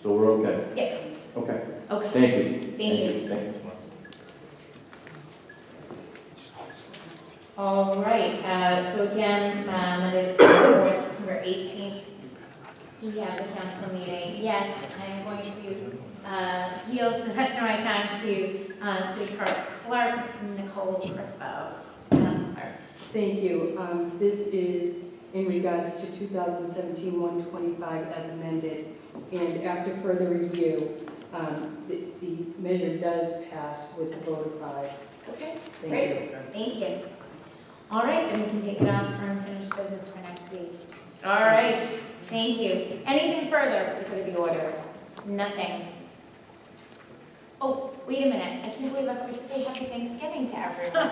So we're okay? Yeah. Okay. Okay. Thank you. Thank you. Thank you. All right, so again, Monday, December 4th, December 18th, we have the council meeting. Yes, I'm going to yield the rest of my time to City Clerk Nicole Crispo. Madam Clerk. Thank you. This is in regards to 2017-125 as amended, and after further review, the measure does pass with a vote of 5. Okay, Thank great. you. Thank you. All right, then we can take it off for unfinished business for next week. All right, thank you. Anything further for the good of the order? Nothing. Oh, wait a minute, I can't believe I forgot to say happy Thanksgiving to everyone.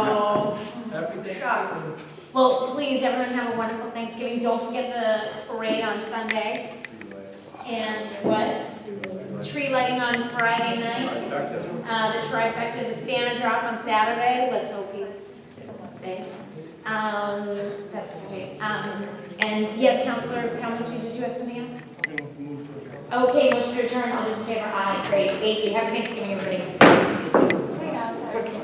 Oh, shucks. Well, please, everyone have a wonderful Thanksgiving. Don't forget the parade on Sunday. And what? Tree lighting on Friday night. The trifecta, the Santa drop on Saturday. Let's hope he's safe. That's great. And yes, Councilor Calmucci, did you have something else? Okay, motion to adjourn. All those in favor, aye. Great, thank you. Happy Thanksgiving, everybody. That's okay.